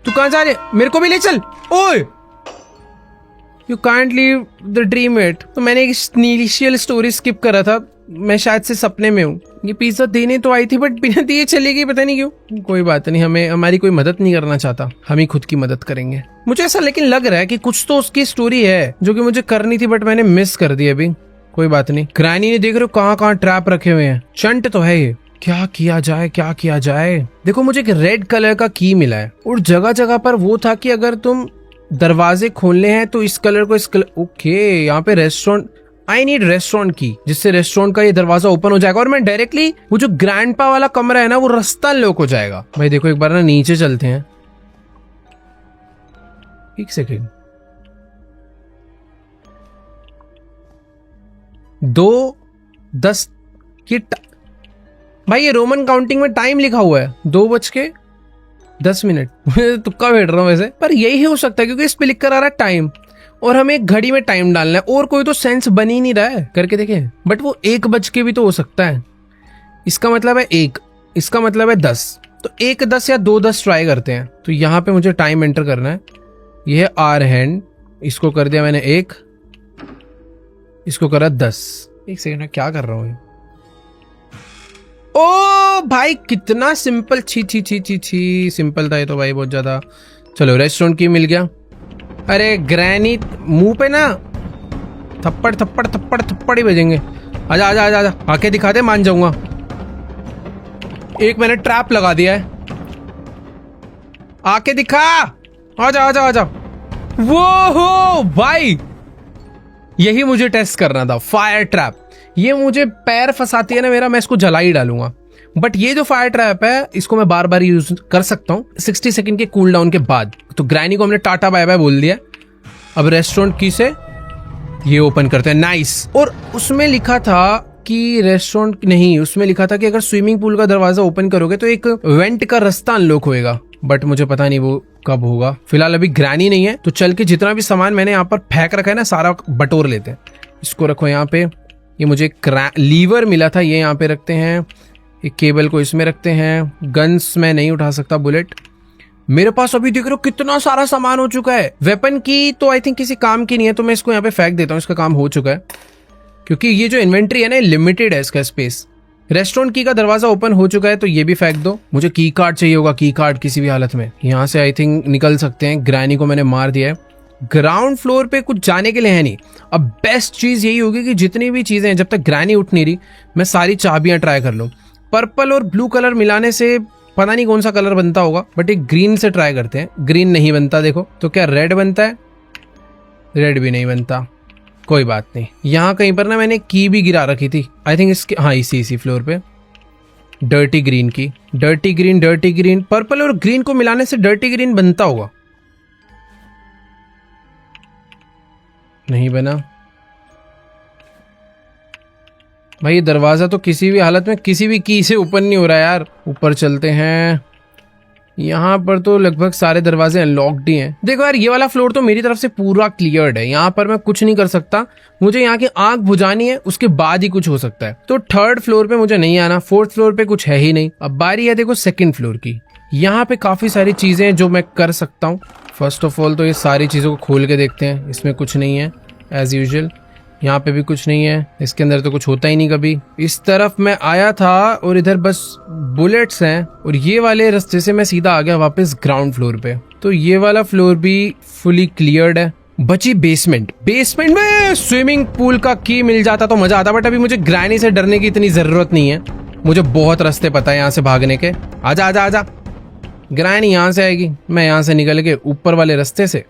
तू कहाँ जा रहे? मेरे को भी ले चल। ओए! You can't leave the dream yet. तो मैंने एक इनिशियल स्टोरी स्किप करा था। मैं शायद से सपने में हूँ। ये पिज्जा देने तो आई थी बट बिना दिए चली गई, पता नहीं क्यों। कोई बात नहीं, हमें हमारी कोई मदद नहीं करना चाहता, हम ही खुद की मदद करेंगे। मुझे ऐसा लेकिन लग रहा है कि कुछ तो उसकी स्टोरी है जो कि मुझे करनी थी बट मैंने मिस कर दी अभी। कोई बात नहीं। ग्रैनी ने देख रहे हो कहाँ कहाँ ट्रैप रखे हुए हैं। चंट तो है ये। क्या किया जाए, क्या किया जाए? देखो मुझे एक रेड कलर का की मिला है और जगह जगह पर वो था कि अगर तुम दरवाजे खोलने हैं तो इस कलर को इस कलर। ओके, यहाँ पे रेस्टोरेंट। आई नीड रेस्टोरेंट की, जिससे रेस्टोरेंट का ये दरवाजा ओपन हो जाएगा और मैं डायरेक्टली वो जो ग्रैंडपा वाला कमरा है ना, वो रास्ता लॉक हो जाएगा। भाई देखो एक बार ना नीचे चलते हैं। एक सेकेंड। 2:10 की भाई ये रोमन काउंटिंग में टाइम लिखा हुआ है 2:10। मुझे तुक्का बैठ रहा हूँ वैसे, पर यही हो सकता है क्योंकि इस पे लिख कर आ रहा है टाइम और हमें एक घड़ी में टाइम डालना है और कोई तो सेंस बन ही नहीं रहा है। करके देखें। बट वो 1 भी तो हो सकता है। इसका मतलब है 1, इसका मतलब है 10। तो 1:10 या 2:10 ट्राई करते हैं। तो यहाँ पे मुझे टाइम एंटर करना है। यह है आर हैंड, इसको कर दिया मैंने 1, इसको करा 10। एक सेकंड, क्या कर रहा हूँ? ओ भाई कितना सिंपल। छी छी छी छी छी, सिंपल था ये तो भाई बहुत ज्यादा। चलो रेस्टोरेंट की मिल गया। अरे ग्रैनी मुंह पे ना थप्पड़ थप्पड़ थप्पड़ थप्पड़ ही बजेंगे। आजा आजा आजा आजा, आके दिखा दे, मान जाऊंगा। एक मैंने ट्रैप लगा दिया है, आके दिखा। आजा आजा आजा। वो हो भाई, यही मुझे टेस्ट करना था। फायर ट्रैप, ये मुझे पैर फंसाती है ना मेरा, मैं इसको जला ही डालूंगा। बट ये जो फायर ट्रैप है इसको मैं बार बार यूज कर सकता हूँ 60 सेकंड के कूल डाउन के बाद। तो ग्रैनी को हमने टाटा बाय बाय बोल दिया। अब रेस्टोरेंट की से ये ओपन करते हैं। नाइस। और उसमें लिखा था कि रेस्टोरेंट नहीं, उसमें लिखा था कि अगर स्विमिंग पूल का दरवाजा ओपन करोगे तो एक वेंट का रास्ता अनलॉक होएगा। बट मुझे पता नहीं वो कब होगा। फिलहाल अभी ग्रैनी नहीं है तो चल के जितना भी सामान मैंने यहाँ पर फेंक रखा है ना, सारा बटोर लेते हैं। इसको रखो यहाँ पे। ये मुझे लीवर मिला था, ये यहाँ पे रखते हैं। एक केबल को इसमें रखते हैं। गन्स मैं नहीं उठा सकता, बुलेट। मेरे पास अभी देख रहे हो कितना सारा सामान हो चुका है। वेपन की तो आई थिंक किसी काम की नहीं है, तो मैं इसको यहाँ पे फेंक देता हूँ, इसका काम हो चुका है। क्योंकि ये जो इन्वेंट्री है ना, लिमिटेड है इसका स्पेस। रेस्टोरेंट की का दरवाजा ओपन हो चुका है तो ये भी फेंक दो। मुझे की कार्ड चाहिए होगा, की कार्ड किसी भी हालत में। यहाँ से आई थिंक निकल सकते हैं। ग्रैनी को मैंने मार दिया है। ग्राउंड फ्लोर पे कुछ जाने के लिए है नहीं। अब बेस्ट चीज यही होगी कि जितनी भी चीजें हैं, जब तक ग्रैनी उठ नहीं रही, मैं सारी चाबियां ट्राई कर लूं। पर्पल और ब्लू कलर मिलाने से पता नहीं कौन सा कलर बनता होगा, बट एक ग्रीन से ट्राई करते हैं। ग्रीन नहीं बनता देखो, तो क्या रेड बनता है? रेड भी नहीं बनता, कोई बात नहीं। यहाँ कहीं पर ना मैंने की भी गिरा रखी थी, आई थिंक इसके, हाँ इसी फ्लोर पे, डर्टी ग्रीन की। डर्टी ग्रीन पर्पल और ग्रीन को मिलाने से डर्टी ग्रीन बनता होगा। नहीं बना भाई, ये दरवाजा तो किसी भी हालत में किसी भी की से ओपन नहीं हो रहा यार। ऊपर चलते हैं। यहाँ पर तो लगभग सारे दरवाजे अनलॉक्ड ही हैं। देखो यार, ये वाला फ्लोर तो मेरी तरफ से पूरा क्लियर्ड है, यहाँ पर मैं कुछ नहीं कर सकता। मुझे यहाँ की आंख बुझानी है, उसके बाद ही कुछ हो सकता है। तो थर्ड फ्लोर पे मुझे नहीं आना, फोर्थ फ्लोर पे कुछ है ही नहीं। अब बारी है देखो सेकंड फ्लोर की। यहाँ पे काफी सारी चीजें हैं जो मैं कर सकता हूँ। फर्स्ट ऑफ ऑल तो ये सारी चीजों को खोल के देखते हैं। इसमें कुछ नहीं है एज यूजुअल, यहाँ पे भी कुछ नहीं है, इसके अंदर तो कुछ होता ही नहीं कभी। इस तरफ मैं आया था और इधर बस बुलेट्स हैं, और ये वाले रास्ते से मैं सीधा आ गया वापस ग्राउंड फ्लोर पे। तो ये वाला फ्लोर भी फुली क्लियर्ड है। बची बेसमेंट। बेसमेंट में स्विमिंग पूल का की मिल जाता तो मजा आता, बट अभी मुझे ग्रैनी से डरने की इतनी जरूरत नहीं है। मुझे बहुत रास्ते पता है यहाँ से भागने के। आजा आजा आजा, ग्रैनी यहाँ से आएगी, मैं यहाँ से निकल के ऊपर वाले रास्ते से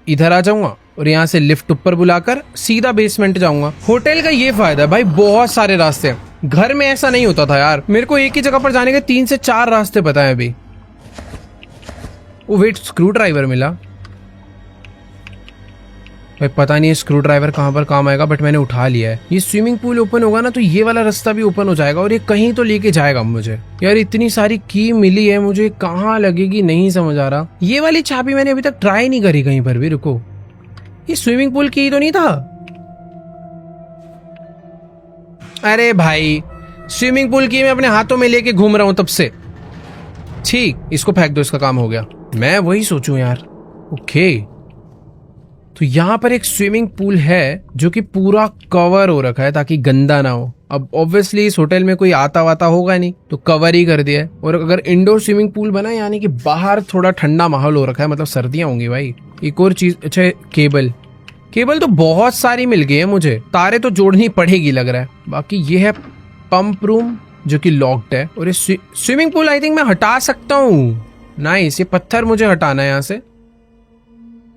इधर आ जाऊंगा और यहाँ से लिफ्ट ऊपर बुलाकर सीधा बेसमेंट जाऊंगा। होटल का ये फायदा है भाई, बहुत सारे रास्ते हैं। घर में ऐसा नहीं होता था यार, मेरे को एक ही जगह पर जाने के 3 से 4 रास्ते पता है अभी। ओ वेट, स्क्रू ड्राइवर मिला भाई, पता नहीं स्क्रू ड्राइवर कहाँ पर काम आएगा, बट मैंने उठा लिया है। ये स्विमिंग पूल ओपन होगा ना तो ये वाला रास्ता भी ओपन हो जाएगा, और ये कहीं तो लेके जाएगा मुझे। यार इतनी सारी की मिली है, मुझे कहाँ लगेगी नहीं समझ आ रहा। ये वाली चाबी मैंने अभी तक ट्राई नहीं करी कहीं पर भी। रुको, ये स्विमिंग पूल की तो नहीं था? अरे भाई, स्विमिंग पूल की मैं अपने हाथों में लेके घूम रहा हूं तब से। ठीक, इसको फेंक दो, इसका काम हो गया। मैं वही सोचूं यार। ओके, तो यहाँ पर एक स्विमिंग पूल है जो कि पूरा कवर हो रखा है ताकि गंदा ना हो। अब ऑब्वियसली इस होटल में कोई आता वाता होगा नहीं, तो कवर ही कर दिया है। और अगर इंडोर स्विमिंग पूल बना, यानी कि बाहर थोड़ा ठंडा माहौल हो रखा है, मतलब सर्दियां होंगी भाई। एक और चीज, अच्छा केबल तो बहुत सारी मिल गई है मुझे, तारे तो जोड़नी पड़ेगी लग रहा है। बाकी ये है पंप रूम जो कि लॉक्ड है, और ये स्विमिंग पूल आई थिंक मैं हटा सकता हूँ। नाइस, ये पत्थर मुझे हटाना है यहाँ से।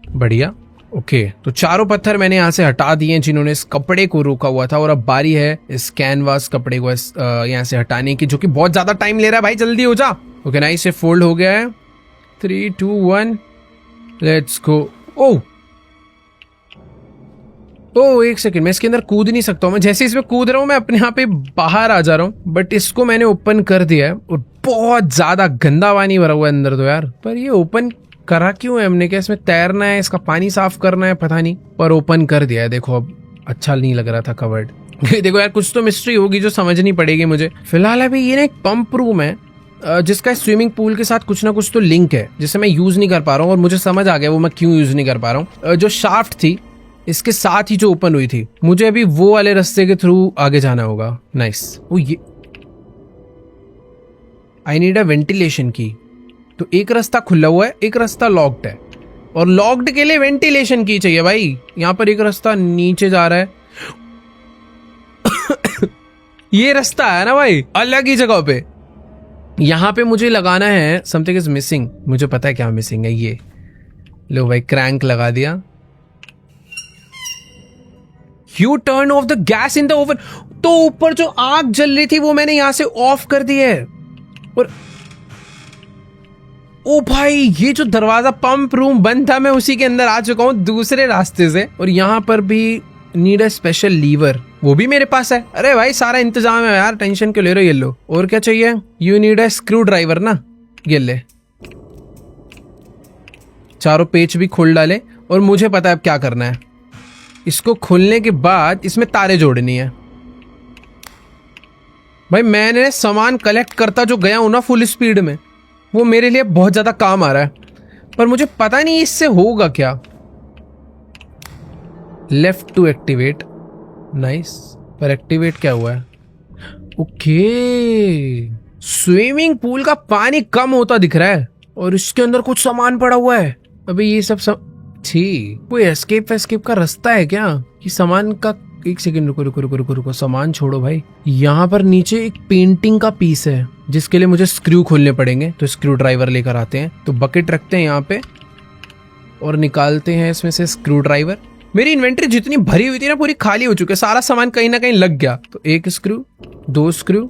बढ़िया, ओके, तो चारों पत्थर मैंने यहाँ से हटा दिए जिन्होंने इस कपड़े को रोका हुआ था, और अब बारी है इस कैनवास कपड़े को यहाँ से हटाने की, जो कि बहुत ज्यादा टाइम ले रहा है भाई, जल्दी हो जा। ओके नाइस, ये फोल्ड हो गया है। 3 2 1 लेट्स गो। ओ एक सेकंड, मैं इसके अंदर कूद नहीं सकता हूँ। मैं जैसे इसमें कूद रहा हूँ मैं अपने यहाँ पे बाहर आ जा रहा हूँ, बट इसको मैंने ओपन कर दिया है, और बहुत ज्यादा गंदा पानी भरा हुआ है अंदर तो यार। पर ये ओपन करा क्यों है हमने? क्या इसमें तैरना है, इसका पानी साफ करना है, पता नहीं, पर ओपन कर दिया है। देखो अब अच्छा नहीं लग रहा था कवर्ड। देखो यार, कुछ तो मिस्ट्री होगी जो समझनी पड़ेगी मुझे। फिलहाल अभी ये ना एक पंप रूम है जिसका स्विमिंग पूल के साथ कुछ ना कुछ तो लिंक है, जिसे मैं यूज नहीं कर पा रहा हूँ, और मुझे समझ आ गया वो मैं क्यों यूज नहीं कर पा रहा हूँ। जो शाफ्ट थी इसके साथ ही जो ओपन हुई थी, मुझे अभी वो वाले रास्ते के थ्रू आगे जाना होगा। नाइस। ओ ये आई नीड अ वेंटिलेशन की। तो एक रास्ता खुला हुआ है, एक रास्ता लॉक्ड है, और लॉक्ड के लिए वेंटिलेशन की चाहिए भाई। यहाँ पर एक रास्ता नीचे जा रहा है। ये रास्ता है ना भाई, अलग ही जगह पे। यहाँ पे मुझे लगाना है समथिंग इज मिसिंग। मुझे पता है क्या मिसिंग है। ये लो भाई, क्रैंक लगा दिया। U turn off the gas in the oven. तो ऊपर जो आग जल रही थी वो मैंने यहां से ऑफ कर दी है। और ओ भाई, ये जो दरवाजा पंप रूम बंद था, मैं उसी के अंदर आ चुका हूं दूसरे रास्ते से। और यहाँ पर भी नीड अ स्पेशल लीवर, वो भी मेरे पास है। अरे भाई सारा इंतजाम है यार, टेंशन क्यों ले रहे हो? ये लो। और क्या चाहिए? You need a screw driver ना, ये ले। चारों पेच भी खोल डाले, और मुझे पता है अब क्या करना है। इसको खोलने के बाद इसमें तारे जोड़नी है। भाई मैंने सामान कलेक्ट करता जो गया हूं ना फुल स्पीड में, वो मेरे लिए बहुत ज्यादा काम आ रहा है, पर मुझे पता नहीं इससे होगा क्या। Left to activate. नाइस, पर एक्टिवेट क्या हुआ है? ओके, स्विमिंग पूल का पानी कम होता दिख रहा है, और इसके अंदर कुछ सामान पड़ा हुआ है। अभी ये सब ठीक, कोई एस्केप का रास्ता है क्या? कि सामान का, एक सेकंड रुको, सामान छोड़ो भाई। यहाँ पर नीचे एक पेंटिंग का पीस है, जिसके लिए मुझे स्क्रू खोलने पड़ेंगे, तो स्क्रू ड्राइवर लेकर आते हैं। तो बकेट रखते हैं यहाँ पे और निकालते हैं इसमें से स्क्रू ड्राइवर। मेरी इन्वेंटरी जितनी भरी हुई थी ना पूरी खाली हो चुकी है, सारा सामान कहीं ना कहीं लग गया। तो 1 स्क्रू, 2 स्क्रू,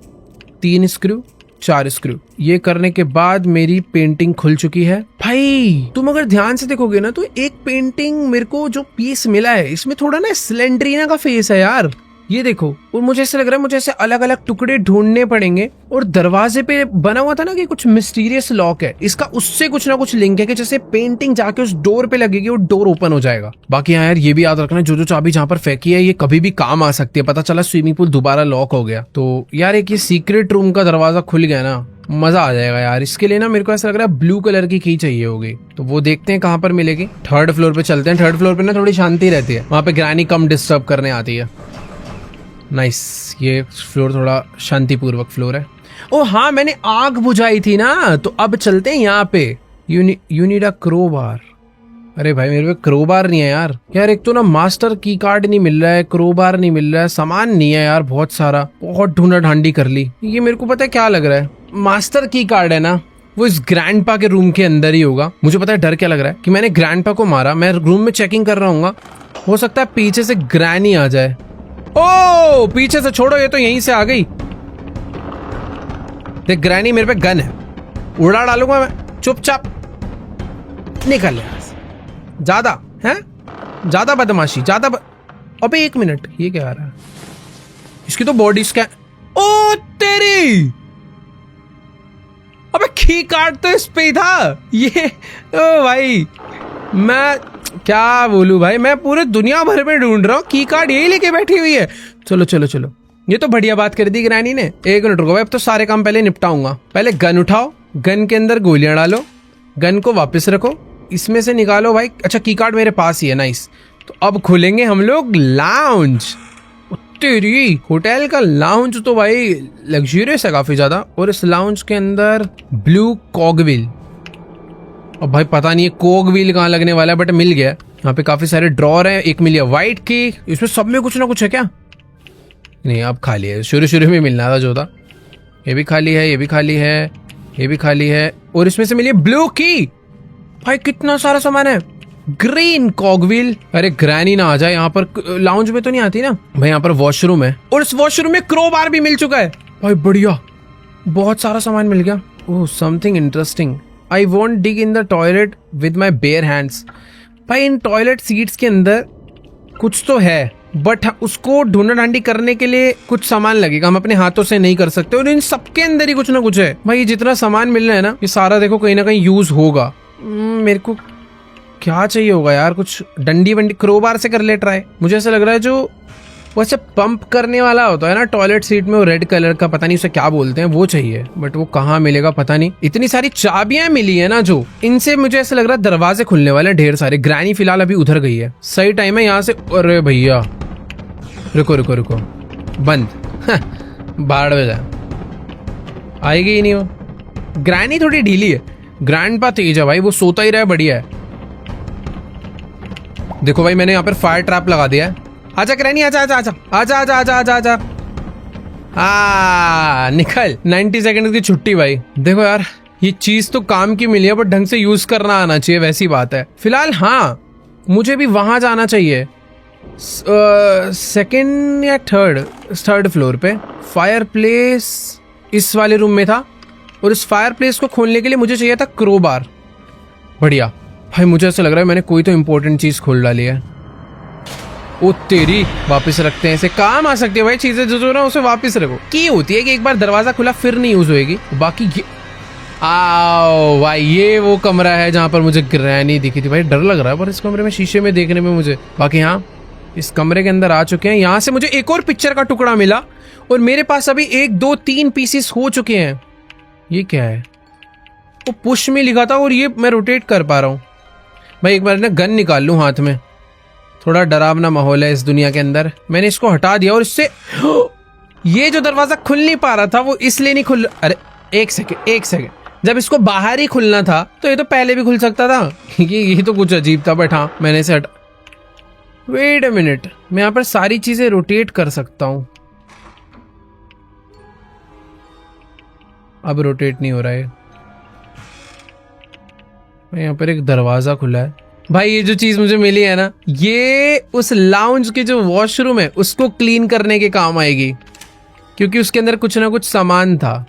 3 स्क्रू, 4 स्क्रू। ये करने के बाद मेरी पेंटिंग खुल चुकी है। भाई तुम अगर ध्यान से देखोगे ना तो एक पेंटिंग मेरे को जो पीस मिला है इसमें थोड़ा ना स्लेंड्रीना का फेस है यार, ये देखो। और मुझे ऐसा लग रहा है मुझे ऐसे अलग अलग टुकड़े ढूंढने पड़ेंगे। और दरवाजे पे बना हुआ था ना कि कुछ मिस्टीरियस लॉक है, इसका उससे कुछ ना कुछ लिंक है कि जैसे पेंटिंग जाके उस डोर पे लगेगी और डोर ओपन हो जाएगा। बाकी हाँ यार ये भी याद रखना, जो जो चाबी जहाँ पर फेंकी है ये कभी भी काम आ सकती है। पता चला स्विमिंग पूल दोबारा लॉक हो गया तो यार एक ये सीक्रेट रूम का दरवाजा खुल गया ना, मजा आ जाएगा यार। इसके लिए ना मेरे को ऐसा लग रहा है ब्लू कलर की चाहिए होगी, तो वो देखते हैं कहाँ पर मिलेगी। 3rd फ्लोर पे चलते हैं। 3rd फ्लोर पे ना थोड़ी शांति रहती है, वहाँ पे ग्रैनी कम डिस्टर्ब करने आती है। नाइस, ये फ्लोर थोड़ा शांतिपूर्वक फ्लोर है। ओ हाँ, मैंने आग बुझाई थी ना, तो अब चलते हैं यहाँ पे। You need a crowbar. अरे भाई मेरे पे क्रोबार नहीं है यार। यार एक तो ना मास्टर की कार्ड नहीं मिल रहा है, क्रोबार नहीं मिल रहा है, सामान नहीं है यार बहुत सारा। बहुत ढूंढा ढांडी कर ली। ये मेरे को पता है क्या लग रहा है, मास्टर की कार्ड है ना वो इस ग्रैंडपा के रूम के अंदर ही होगा। मुझे पता है डर क्या लग रहा है कि मैंने ग्रैंडपा को मारा, मैं रूम में चेकिंग कर रहा हूँ, हो सकता है पीछे से ग्रैनी आ जाए। ओ पीछे से छोड़ो, ये तो यहीं से आ गई। देख ग्रैनी मेरे पे गन है, उड़ा डालूंगा मैं, चुपचाप निकल यहाँ से। ज्यादा है, ज्यादा बदमाशी, अबे 1 मिनट, ये क्या आ रहा है? इसकी तो बॉडी स्कैन। ओ तेरी, अबे की कार्ड तो इस पे ही था ये। ओ भाई मैं क्या बोलूं भाई, मैं पूरे दुनिया भर में ढूंढ रहा हूँ, की कार्ड यही लेके बैठी हुई है। चलो चलो चलो, ये तो बढ़िया बात कर दी ग्रैनी ने। 1 मिनट रुको भाई, अब तो सारे काम पहले निपटाऊंगा। पहले गन उठाओ, गन के अंदर गोलियां डालो, गन को वापस रखो, इसमें से निकालो भाई। अच्छा की कार्ड मेरे पास ही है, नाइस। तो अब खुलेंगे हम लोग लाउंज। तेरी होटल का लाउंज तो भाई लग्जरियस है काफी ज्यादा। और इस लाउंज के अंदर ब्लू कॉगविल, अब भाई पता नहीं है कोग व्हील कहाँ लगने वाला है, बट मिल गया। यहाँ पे काफी सारे ड्रॉर हैं, एक मिल गया व्हाइट की। इसमें सब में कुछ ना कुछ है क्या? नहीं अब खाली है, शुरू में मिलना था जो था। ये भी खाली है, ये भी खाली है, ये भी खाली है। और इसमें से मिली ब्लू की। भाई कितना सारा सामान है। Green cogwheel. अरे ग्रैनी ना आ जाए यहाँ पर, लाउंज में तो नहीं आती ना भाई। यहाँ पर वॉशरूम है और इस वॉशरूम में क्रोबार भी मिल चुका है। भाई बढ़िया, बहुत सारा सामान मिल गया। Oh something interesting. I won't dig in the toilet with my bare hands। भाई इन टॉयलेट सीट्स के अंदर कुछ तो है, बट उसको ढूंढा ढांडी करने के लिए कुछ सामान लगेगा, हम अपने हाथों से नहीं कर सकते। और इन सबके अंदर ही कुछ ना कुछ है भाई। ये जितना सामान मिल रहा है ना, ये सारा देखो कहीं ना कहीं यूज होगा। मेरे को क्या चाहिए होगा यार, कुछ डंडी वंडी, क्रोबार से कर ले ट्राई। मुझे ऐसा लग रहा है जो वैसे पंप करने वाला होता है ना टॉयलेट सीट में, वो रेड कलर का, पता नहीं उसे क्या बोलते हैं, वो चाहिए। बट वो कहाँ मिलेगा पता नहीं। इतनी सारी चाबियां मिली है ना जो, इनसे मुझे ऐसा लग रहा है दरवाजे खुलने वाले ढेर सारे। ग्रैनी फिलहाल अभी उधर गई है, सही टाइम है यहाँ से। अरे भैया रुको रुको रुको, बंद। बाढ़ में जा, आएगी ही नहीं वो। ग्रैनी थोड़ी ढीली है, ग्रैंडपा तेज है भाई, वो सोता ही रहा है, बढ़िया है। देखो भाई मैंने यहाँ पर फायर ट्रैप लगा दिया है। आजा ग्रैनी, आजा आजा आजा आजा आजा आजा आजा आजा, निकल। 90 सेकंड की छुट्टी भाई। देखो यार ये चीज तो काम की मिली है, बट ढंग से यूज करना आना चाहिए, वैसी बात है। फिलहाल हाँ मुझे भी वहां जाना चाहिए, 2nd या 3rd फ्लोर पे। फायर प्लेस इस वाले रूम में था, और इस फायर प्लेस को खोलने के लिए मुझे चाहिए था क्रोबार। बढ़िया भाई, मुझे ऐसा लग रहा है मैंने कोई तो इम्पोर्टेंट चीज खोल डाली है। ओ तेरी, वापस रखते हैं, इसे काम आ सकती है भाई चीजें जो ना, उसे वापस रखो। की होती है कि एक बार दरवाजा खुला फिर नहीं यूज होएगी। बाकी आओ भाई, ये वो कमरा है जहां पर मुझे ग्रैनी दिखी थी। भाई डर लग रहा है पर इस कमरे में, शीशे में देखने में मुझे। बाकी हाँ इस कमरे के अंदर आ चुके हैं। यहाँ से मुझे एक और पिक्चर का टुकड़ा मिला, और मेरे पास अभी 1 2 3 पीसेस हो चुके हैं। ये क्या है? वो पुश में लिखा था, और ये मैं रोटेट कर पा रहा हूँ। भाई एक बार ना गन निकाल लूं हाथ में, थोड़ा डरावना माहौल है इस दुनिया के अंदर। मैंने इसको हटा दिया, और इससे ये जो दरवाजा खुल नहीं पा रहा था वो इसलिए नहीं खुल। अरे एक सेकंड, जब इसको बाहर ही खुलना था तो ये तो पहले भी खुल सकता था। ये तो कुछ अजीब था, बट हाँ मैंने इसे हटा। वेट अ मिनट, मैं यहाँ पर सारी चीजें रोटेट कर सकता हूँ। अब रोटेट नहीं हो रहा है। यहाँ पर एक दरवाजा खुला है। भाई ये जो चीज मुझे मिली है ना, ये उस लाउंज के जो वॉशरूम है उसको क्लीन करने के काम आएगी, क्योंकि उसके अंदर कुछ ना कुछ सामान था।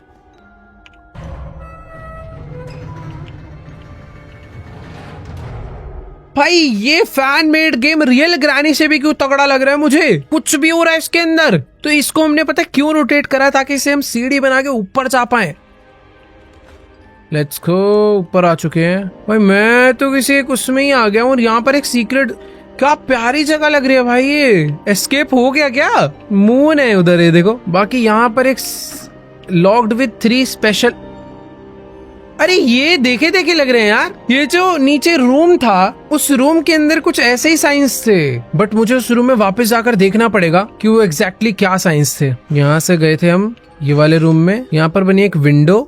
भाई ये fan made game real granny से भी क्यों तगड़ा लग रहा है मुझे। कुछ भी हो रहा है इसके अंदर। तो इसको हमने पता है क्यों रोटेट करा, ताकि इसे हम सीढ़ी बना के ऊपर जा पाए। लेट्स गो, ऊपर आ चुके हैं। भाई मैं तो किसी एक उसमें ही आ गया हूँ, और यहाँ पर एक सीक्रेट, क्या प्यारी जगह लग रही है भाई। ये एस्केप हो गया क्या? मून है उधर, ये देखो। बाकी यहाँ पर एक लॉक्ड विद 3 स्पेशल, अरे ये देखे देखे लग रहे हैं यार। ये जो नीचे रूम था, उस रूम के अंदर कुछ ऐसे ही साइंस थे, बट मुझे उस रूम में वापस जाकर देखना पड़ेगा कि वो एग्जैक्टली क्या साइंस थे। यहाँ से गए थे हम ये वाले रूम में। यहाँ पर बनी एक विंडो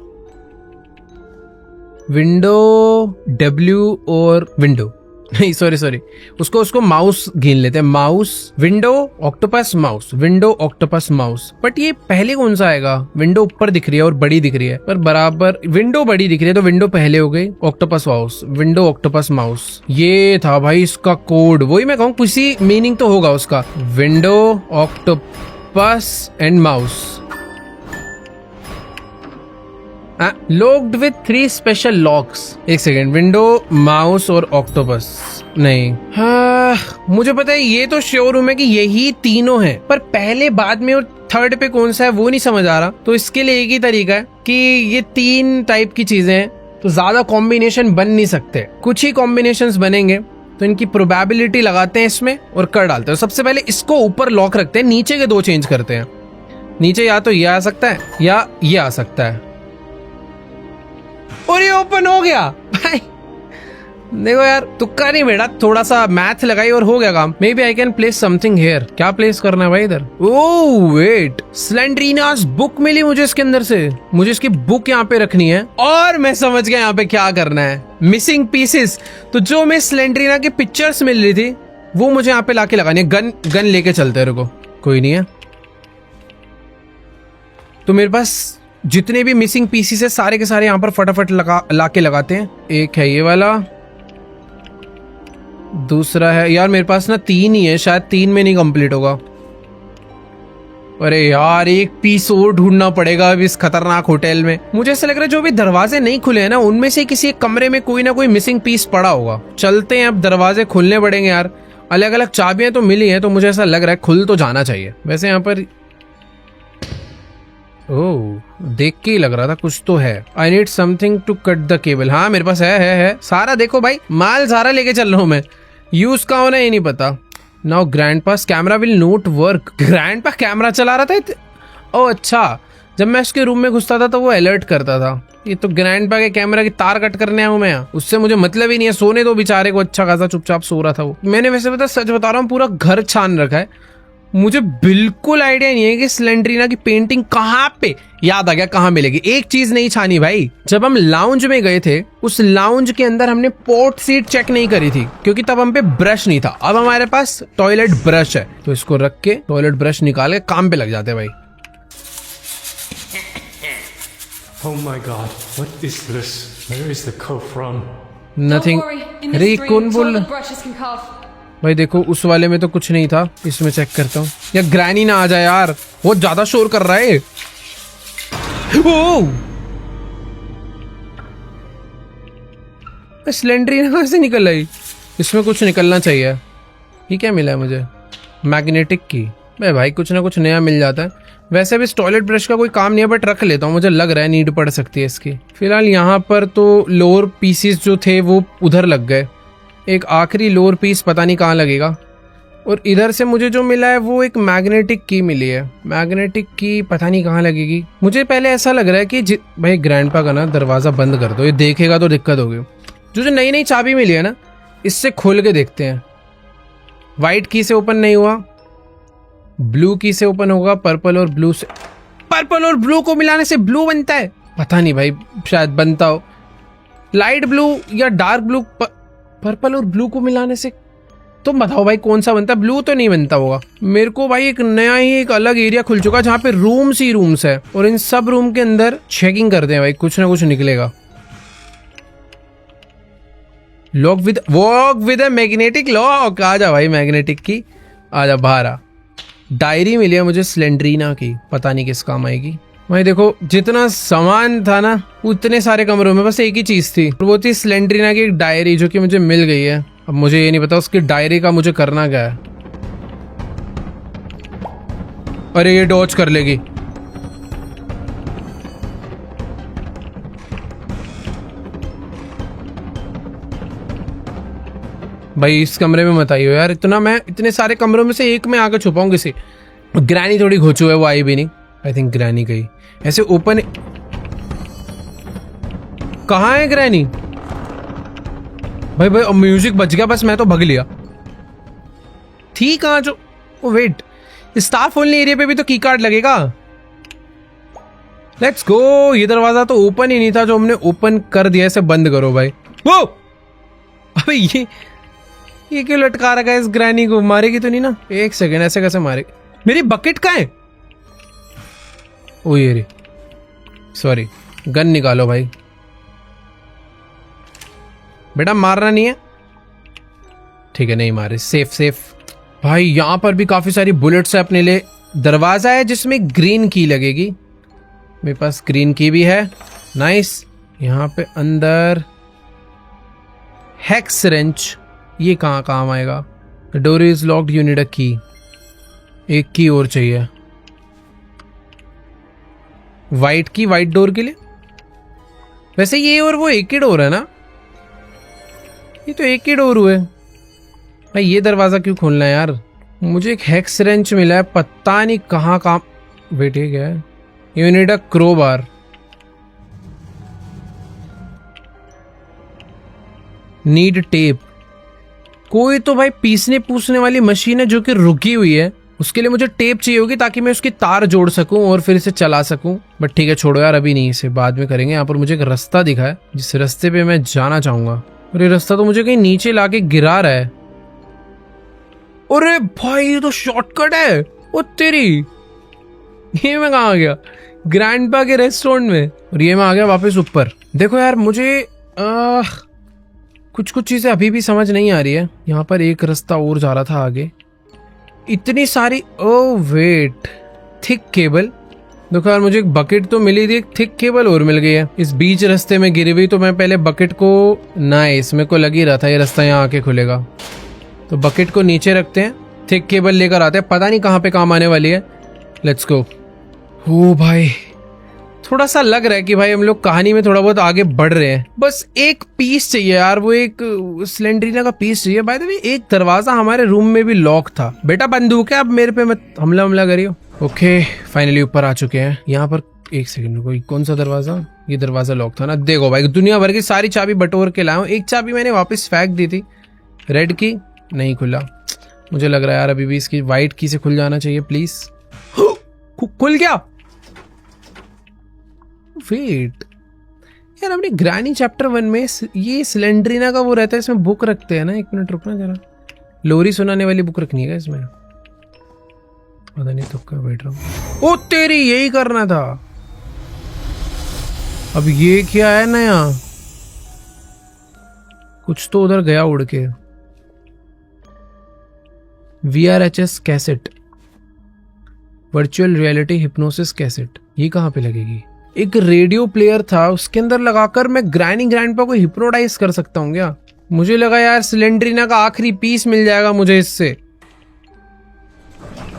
W और विंडो नहीं सॉरी उसको माउस गिन लेते हैं। Mouse, window, octopus, mouse, window, octopus, mouse. But ये पहले कौन सा आएगा? विंडो ऊपर दिख रही है और बड़ी दिख रही है, पर बराबर विंडो बड़ी दिख रही है, तो विंडो पहले हो गई। Octopus mouse, window, octopus, mouse, ये था भाई इसका कोड। वही मैं कहूँ किसी मीनिंग तो होगा उसका। Window, octopus and mouse, locked with 3 special locks. एक सेकेंड, विंडो, माउस और ऑक्टोपस नहीं। हाँ, मुझे पता है ये तो श्योर हूं मैं कि यही तीनों हैं, पर पहले बाद में और थर्ड पे कौन सा है वो नहीं समझ आ रहा। तो इसके लिए एक ही तरीका है कि ये 3 टाइप की चीजें हैं, तो ज्यादा कॉम्बिनेशन बन नहीं सकते। कुछ ही कॉम्बिनेशंस बनेंगे, तो इनकी प्रोबेबिलिटी लगाते हैं इसमें और कर डालते हैं। सबसे पहले इसको ऊपर लॉक रखते हैं, नीचे के 2 चेंज करते हैं। नीचे या तो ये आ सकता है या ये आ सकता है, और ये ओपन हो गया। भाई देखो यार, तुक्का नहीं बेटा, थोड़ा सा मैथ लगाई और हो गया काम। Maybe I can place something here. क्या प्लेस करना है भाई इधर? ओह वेट, स्लेंड्रीनास बुक मिली मुझे इसके अंदर से। मुझे इसकी बुक यहाँ पे रखनी है, और मैं समझ गया यहाँ पे क्या करना है। मिसिंग पीसेस, तो जो मैं स्लेंड्रीना की पिक्चर्स मिल रही थी वो मुझे यहाँ पे लाके लगानी है। गन लेके चलते हैं, रुको कोई नहीं है। तो मेरे पास जितने भी मिसिंग पीसेस है सारे के सारे यहाँ पर फटाफट लाके लगाते हैं। एक है ये वाला, दूसरा है यार मेरे पास ना 3 ही है, शायद 3 में नहीं कंप्लीट होगा। अरे यार एक पीस और ढूंढना पड़ेगा अब इस खतरनाक होटल में। मुझे ऐसा लग रहा है जो भी दरवाजे नहीं खुले हैं ना, उनमें से किसी एक कमरे में कोई ना कोई मिसिंग पीस पड़ा होगा। चलते हैं, अब दरवाजे खुलने पड़ेंगे यार। अलग अलग चाबियां तो मिली हैं, तो मुझे ऐसा लग रहा है खुल तो जाना चाहिए। वैसे यहाँ पर ओह, देख के ही लग रहा था कुछ तो है। I need something to cut the cable. हाँ मेरे पास है सारा। देखो भाई, माल सारा लेके चल रहा हूँ मैं। यूज का होना ये नहीं पता। Now ग्रैंडपास camera will note work. Grandpa camera चला रहा था। ओह अच्छा, जब मैं उसके रूम में घुसता था तो वो अलर्ट करता था। ये तो ग्रैंडपा के कैमरा की तार कट करने आया हूँ मैं यहाँ। उससे मुझे मतलब ही नहीं है, सोने दो बेचारे को। अच्छा खासा चुपचाप सो रहा था वो। मैंने वैसे पता सच बता रहा हूँ, पूरा घर छान रखा है। मुझे बिल्कुल आइडिया नहीं है कि स्लेंड्रीना की पेंटिंग कहाँ पे, याद आ गया कहाँ मिलेगी। एक चीज नहीं छानी भाई, जब हम लाउंज में गए थे उस लाउंज के अंदर हमने पोर्ट सीट चेक नहीं करी थी, क्योंकि तब हम पे ब्रश नहीं था। अब हमारे पास टॉयलेट ब्रश है, तो इसको रख के टॉयलेट ब्रश निकाल के काम पे लग जाते हैं भाई। Oh my god, what is this? Where is the cough from? Nothing. Don't worry, in अरे this कौन dream, बोल toilet brushes can cough. भाई? देखो उस वाले में तो कुछ नहीं था, इसमें चेक करता हूँ। या ग्रैनी ना आ जाए यार, वो ज्यादा शोर कर रहा है। स्लेंड्रीना कहाँ से निकल आई? इसमें कुछ निकलना चाहिए। ये क्या मिला है मुझे? मैग्नेटिक की। भाई कुछ ना कुछ नया मिल जाता है। वैसे भी इस टॉयलेट ब्रश का कोई काम नहीं है, बट रख लेता हूँ, मुझे लग रहा है नीड पड़ सकती है इसकी। फिलहाल यहाँ पर तो लोअर पीसीस जो थे वो उधर लग गए। एक आखिरी लोअर पीस पता नहीं कहाँ लगेगा। और इधर से मुझे जो मिला है वो एक मैग्नेटिक की मिली है। मैग्नेटिक की पता नहीं कहाँ लगेगी। मुझे पहले ऐसा लग रहा है कि भाई ग्रैंडपा का ना दरवाजा बंद कर दो, ये देखेगा तो दिक्कत होगी। जो नई नई चाबी मिली है ना, इससे खोल के देखते हैं। व्हाइट की से ओपन नहीं हुआ, ब्लू की से ओपन होगा। पर्पल और ब्लू से, पर्पल और ब्लू को मिलाने से ब्लू बनता है, पता नहीं भाई, शायद बनता हो। लाइट ब्लू या डार्क ब्लू, पर्पल और ब्लू को मिलाने से तुम बताओ भाई कौन सा बनता है? ब्लू तो नहीं बनता होगा। मेरे को भाई एक नया ही एक अलग एरिया खुल चुका है जहाँ पे रूम्स ही रूम्स है और इन सब रूम के अंदर चेकिंग करते हैं भाई, कुछ ना कुछ निकलेगा। Lock with a magnetic lock. आजा भाई मैग्नेटिक की, आजा बाहर आ। डायरी मिली है मुझे स्लेंड्रीना की, पता नहीं किस काम आएगी। भाई देखो जितना सामान था ना उतने सारे कमरों में बस एक ही चीज थी, वो थी स्लेंड्रीना की एक डायरी जो कि मुझे मिल गई है। अब मुझे ये नहीं पता उसकी डायरी का मुझे करना क्या है। अरे ये डॉच कर लेगी। भाई इस कमरे में मत आइयो यार, मैं इतने सारे कमरों में से एक में आकर छुपाऊं किसी। ग्रैनी थोड़ी घोचू है, वो आई भी नहीं। आई थिंक ग्रैनी गई। ऐसे ओपन कहाँ है ग्रैनी? भाई भाई म्यूजिक बच गया, बस मैं तो भग लिया। ठीक है जो वेट, स्टाफ ओनली एरिया पे भी तो की कार्ड लगेगा। Let's go. ये दरवाजा तो ओपन ही नहीं था जो हमने ओपन कर दिया। इसे बंद करो भाई। वो अबे ये क्यों लटका रखा है इस ग्रैनी को? मारेगी तो नहीं ना? एक सेकेंड, ऐसे कैसे मारेगी? मेरी बकेट कहाँ है? ओ ये रे, सॉरी। गन निकालो भाई। बेटा मारना नहीं है, ठीक है नहीं मारे। Safe safe. भाई यहां पर भी काफी सारी बुलेट्स है अपने लिए। दरवाजा है जिसमें ग्रीन की लगेगी, मेरे पास ग्रीन की भी है। नाइस। यहां पे अंदर हेक्स रेंच, ये कहाँ काम आएगा? The door is locked, you need अ की। एक की और चाहिए, वाइट की, वाइट डोर के लिए। वैसे ये और वो एक ही डोर है ना? ये तो एक ही डोर हुए भाई। ये दरवाजा क्यों खोलना है यार? मुझे एक हेक्स रेंच मिला है, पता नहीं कहाँ काम। वेट ये क्या है? You need a crowbar. Need tape. कोई तो भाई पीसने पूसने वाली मशीन है जो कि रुकी हुई है, उसके लिए मुझे टेप चाहिए होगी ताकि मैं उसकी तार जोड़ सकूं और फिर इसे चला सकूं। बट ठीक है छोड़ो यार, अभी नहीं, इसे बाद में करेंगे। यहाँ पर मुझे एक रास्ता दिखा है जिस रास्ते पे मैं जाना चाहूंगा, और ये रास्ता तो मुझे कहीं नीचे लाके गिरा रहा है। अरे भाई ये तो शॉर्टकट है। ओ तेरी, ये मैं कहाँ आ गया? ग्रैंडपा के रेस्टोरेंट में, और ये मैं आ गया वापस ऊपर। देखो यार मुझे कुछ चीजें अभी भी समझ नहीं आ रही है। यहाँ पर एक रास्ता और जा रहा था आगे, इतनी सारी। Oh wait, thick cable. देखो यार मुझे एक बकेट तो मिली थी, एक थिक केबल और मिल गई है। इस बीच रास्ते में गिरी हुई, तो मैं पहले बकेट को, नाइस, मेरे को लग ही रहा था ये रास्ता यहाँ आके खुलेगा। तो बकेट को नीचे रखते हैं, थिक केबल लेकर आते हैं, पता नहीं कहाँ पे काम आने वाली है। Let's go. ओ भाई थोड़ा सा लग रहा है कि भाई हम लोग कहानी में थोड़ा बहुत आगे बढ़ रहे हैं। बस एक पीस चाहिए यार, वो एक स्लेंड्रीना का पीस चाहिए। बाय द वे एक दरवाजा हमारे रूम में भी लॉक था। बेटा बंदूक है, अब मेरे पे मत हमला करियो। ओके फाइनली ऊपर आ चुके हैं। यहाँ पर एक सेकंड रुको, कौन सा दरवाजा? ये दरवाजा लॉक था ना? देखो भाई दुनिया भर की सारी चाबी बटोर के लाया हूँ। एक चाबी मैंने वापस फेंक दी थी, रेड की, नहीं खुला। मुझे लग रहा है यार अभी भी इसकी व्हाइट की से खुल जाना चाहिए प्लीज। खुल गया। वेट यार, अपनी ग्रैनी चैप्टर 1 में ये स्लेंड्रीना का वो रहता है, इसमें बुक रखते हैं ना। एक मिनट रुकना जरा, लोरी सुनाने वाली बुक रखनी है इसमें, पता नहीं तो क्या बैठ रहा हूँ। ओ तेरी, यही करना था। अब ये क्या है नया? कुछ तो उधर गया उड़ के। VRHS cassette, virtual reality hypnosis cassette, ये कहाँ पे लगेगी? एक रेडियो प्लेयर था, उसके अंदर लगाकर मैं ग्रैनी ग्रैंडपा को हिप्नोटाइज कर सकता हूँ क्या? मुझे लगा यार स्लेंड्रीना का आखिरी पीस मिल जाएगा मुझे इससे,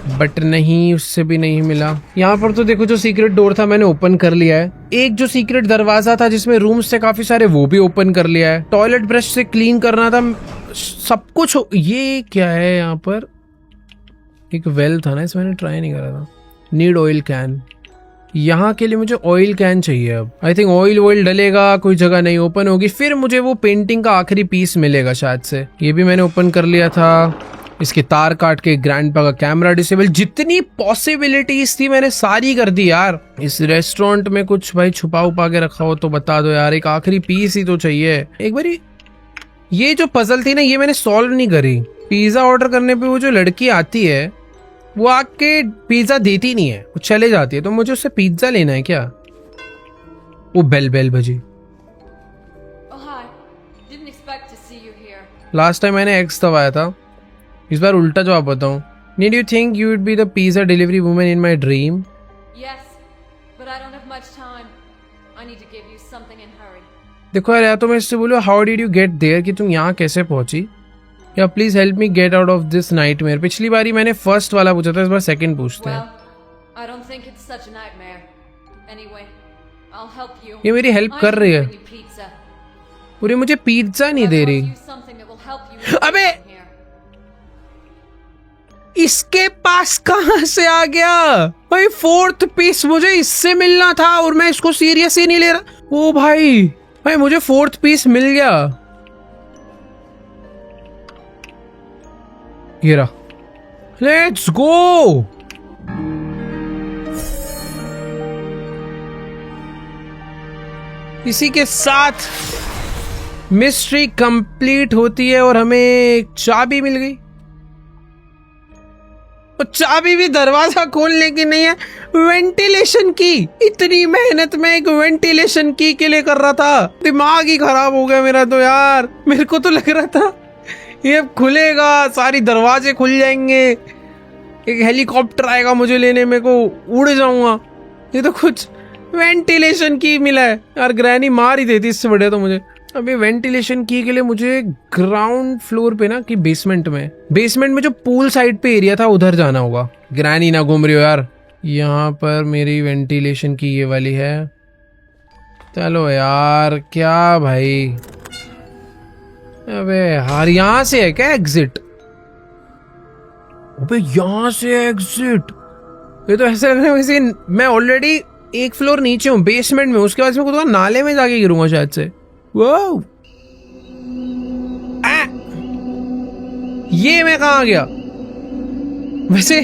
बट नहीं, उससे भी नहीं मिला। यहाँ पर तो देखो जो सीक्रेट डोर था मैंने ओपन कर लिया है। एक जो सीक्रेट दरवाजा था जिसमें रूम्स थे काफी सारे, वो भी ओपन कर लिया है। टॉयलेट ब्रश से क्लीन करना था, सब कुछ। ये क्या है यहाँ पर? एक वेल था ना, इसमें मैंने ट्राई नहीं करा था। नीड ऑयल कैन, यहाँ के लिए मुझे ऑयल कैन चाहिए। अब आई थिंक ऑयल डलेगा, कोई जगह नहीं ओपन होगी, फिर मुझे वो पेंटिंग का आखिरी पीस मिलेगा शायद से। ये भी मैंने ओपन कर लिया था। इसके तार काट के ग्रैंडपा का कैमरा डिसेबल, जितनी पॉसिबिलिटीज थी मैंने सारी कर दी यार। इस रेस्टोरेंट में कुछ भाई छुपा उपा के रखा हो तो बता दो यार, एक आखिरी पीस ही तो चाहिए। एक बारी ये जो पजल थी ना, ये मैंने सॉल्व नहीं करी। पिज्जा ऑर्डर करने पे वो जो लड़की आती है वो आके पिज्जा देती नहीं है, वो चले जाती है, तो मुझे उससे पिज्जा लेना है क्या? वो बेल बेल बजी। Oh, hi. Didn't expect to see you here. Last time मैंने एक्स दबाया था, इस बार उल्टा जवाब बताऊं। Need you think you would be the pizza delivery woman in my dream? Yes, but I don't have much time. I need to give you something in hurry. देखो यार, या तो मैं इससे बोलूँ how did you get there, कि तुम यहाँ कैसे पहुंची, या please help me get out of this nightmare. पिछली बारी मैंने फर्स्ट वाला पूछा था, इस बार सेकंड पूछते हैं। Well, I don't think it's such a nightmare. Anyway, I'll help you. ये मेरी हेल्प कर रही है, bring you pizza. पूरी मुझे पिज्जा नहीं दे I रही। brought you something that will help you अबे! from here. इसके पास कहां से आ गया भाई? फोर्थ पीस मुझे इससे मिलना था और मैं इसको सीरियस ही नहीं ले रहा। ओ भाई, भाई मुझे फोर्थ पीस मिल गया। ये रहा, लेट्स गो। इसी के साथ मिस्ट्री कंप्लीट होती है और हमें एक चाबी मिल गई। और चाबी भी दरवाजा खोलने की नहीं है, वेंटिलेशन की। इतनी मेहनत में एक वेंटिलेशन की के लिए कर रहा था, दिमाग ही खराब हो गया मेरा तो यार। मेरे को तो लग रहा था ये अब खुलेगा, सारी दरवाजे खुल जाएंगे, एक हेलीकॉप्टर आएगा मुझे लेने, मेरे को उड़ जाऊंगा। ये तो कुछ वेंटिलेशन की मिला है यार, ग्रैनी मार ही देती इससे बढ़िया तो मुझे। अभी वेंटिलेशन की के लिए मुझे ग्राउंड फ्लोर पे ना, कि बेसमेंट में जो पूल साइड पे एरिया था उधर जाना होगा। ग्रैनी ना घूम रही हो यार। यहाँ पर मेरी वेंटिलेशन की ये वाली है। चलो यार, क्या भाई, अबे यार यहाँ से है क्या एग्जिट? अबे यहाँ से एग्जिट, ये तो ऐसा लग रहा है वैसे मैं ऑलरेडी एक फ्लोर नीचे हूँ, बेसमेंट में, उसके बाद मैं खुद नाले में जाके गिरूंगा शायद से। वो ये मैं कहाँ गया? वैसे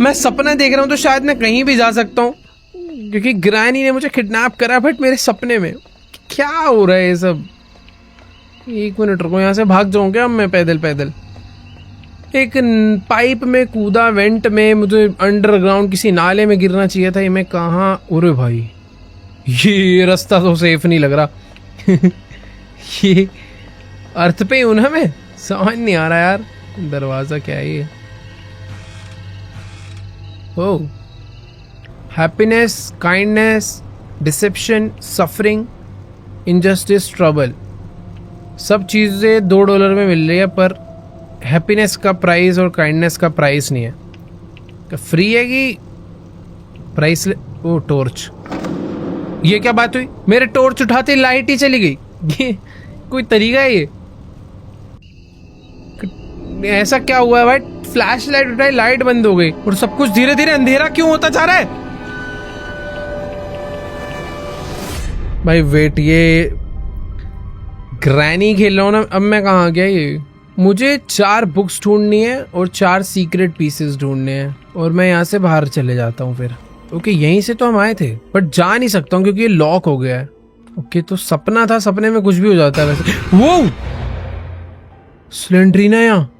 मैं सपना देख रहा हूँ तो शायद मैं कहीं भी जा सकता हूँ, क्योंकि ग्रैनी ने मुझे किडनैप करा, बट मेरे सपने में। क्या हो रहा है ये सब? एक मिनट रुको, यहाँ से भाग जाऊँ क्या मैं पैदल पैदल? एक पाइप में कूदा, वेंट में, मुझे अंडरग्राउंड किसी नाले में गिरना चाहिए था। ये मैं कहाँ? अरे भाई, ये रास्ता तो सेफ नहीं लग रहा। ये अर्थ पे हूं ना मैं, समझ नहीं आ रहा यार। दरवाजा क्या है ये? Oh, happiness, kindness, deception, suffering, injustice, trouble, सब चीजें $2 में मिल रही है, पर हैप्पीनेस का प्राइस और काइंडनेस का प्राइस नहीं है। फ्री है कि प्राइस? ओ, टॉर्च। ये क्या बात हुई? मेरे टॉर्च उठाते लाइट ही चली गई। ये कोई तरीका है ये? ऐसा क्या हुआ है भाई? फ्लैश लाइट उठाई, लाइट बंद हो गई, और सब कुछ धीरे धीरे अंधेरा क्यों होता जा रहा है? भाई वेट, ये ग्रैनी खेल रहा हूं ना, अब मैं कहाँ गया? ये मुझे 4 बुक्स ढूंढनी है और 4 सीक्रेट पीसेस ढूंढने हैं, और मैं यहाँ से बाहर चले जाता हूँ फिर। ओके, यहीं से तो हम आए थे, बट जा नहीं सकता हूँ क्योंकि ये लॉक हो गया है। ओके, तो सपना था, सपने में कुछ भी हो जाता है वैसे। वो स्लेंड्रीना यहाँ,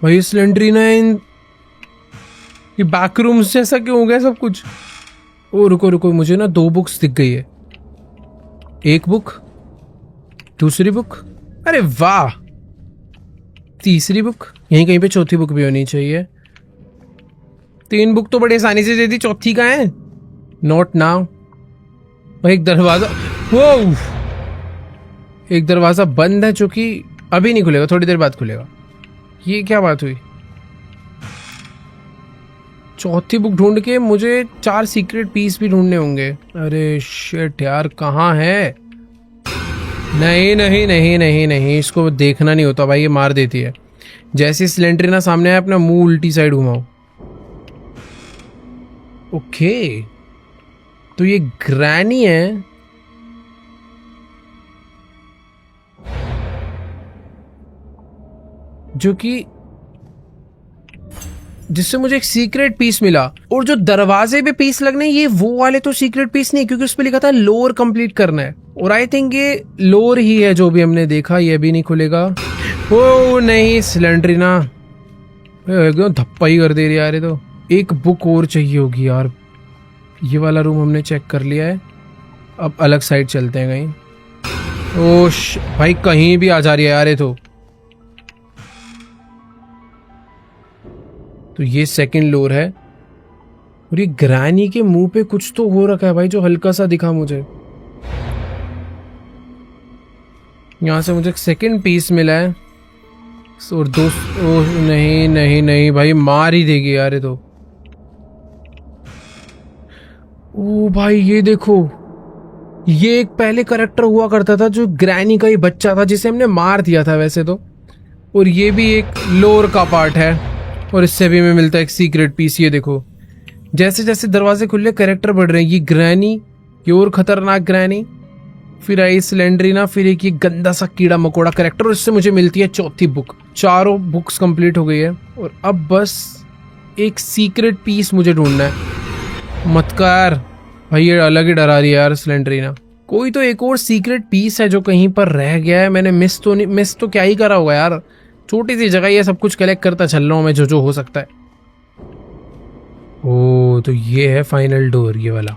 भाई स्लेंड्रीना इन ये बैक रूम्स जैसा क्यों हो गया सब कुछ? ओ रुको रुको, मुझे ना 2 बुक्स दिख गई है। एक बुक, दूसरी बुक, अरे वाह, तीसरी बुक, यहीं कहीं पे चौथी बुक भी होनी चाहिए। 3 बुक तो बड़ी आसानी से दे दी, चौथी कहाँ है? Not now. एक दरवाजा, वो एक दरवाजा बंद है जो कि अभी नहीं खुलेगा, थोड़ी देर बाद खुलेगा। ये क्या बात हुई? चौथी बुक ढूंढ के मुझे 4 सीक्रेट पीस भी ढूंढने होंगे। अरे शिट यार, कहाँ है? नहीं नहीं नहीं नहीं नहीं, इसको देखना नहीं होता भाई, ये मार देती है। जैसे सिलेंडर ना सामने आए, अपना मुंह उल्टी साइड घुमाओ। ओके, तो ये ग्रैनी है। जो कि जिससे मुझे एक सीक्रेट पीस मिला। और जो दरवाजे पे पीस लगने, ये वो वाले तो सीक्रेट पीस नहीं, क्योंकि उस पे लिखा था लोअर कंप्लीट करना है, और आई थिंक ये लोअर ही है जो भी हमने देखा। ये भी नहीं खुलेगा। ओ नहीं, सिलेंड्रीना एकदम धप्पा ही कर दे रही यार। ये तो एक बुक और चाहिए होगी यार। ये वाला रूम हमने चेक कर लिया है, अब अलग साइड चलते हैं कहीं। ओश भाई, कहीं भी आ जा रही है यार ये तो ये सेकंड लोअर है। और ये ग्रैनी के मुंह पे कुछ तो हो रखा है भाई, जो हल्का सा दिखा मुझे। यहां से मुझे एक सेकंड पीस मिला है। और दो, नहीं नहीं नहीं भाई, मार ही देगी यार ये तो। ओ भाई ये देखो, ये एक पहले करेक्टर हुआ करता था जो ग्रैनी का ही बच्चा था, जिसे हमने मार दिया था वैसे तो। और ये भी एक लोअर का पार्ट है, और इससे भी हमें मिलता है एक सीक्रेट पीस। ये देखो, जैसे जैसे दरवाजे खुले कैरेक्टर बढ़ रहे हैं। ये ग्रैनी, ये और खतरनाक ग्रैनी, फिर आई सिलेंड्रीना, फिर एक ये गंदा सा कीड़ा मकोड़ा कैरेक्टर, और इससे मुझे मिलती है चौथी बुक। चारों बुक्स कंप्लीट हो गई है, और अब बस एक सीक्रेट पीस मुझे ढूंढना है। मत कर भाई, ये अलग ही डरा रही है यार सिलेंड्रीना। कोई तो एक और सीक्रेट पीस है जो कहीं पर रह गया है। मैंने मिस तो क्या ही करा होगा यार। छोटी सी जगह, ये सब कुछ कलेक्ट करता चल रहा हूँ मैं, जो हो सकता है। ओ तो ये है फाइनल डोर, ये वाला।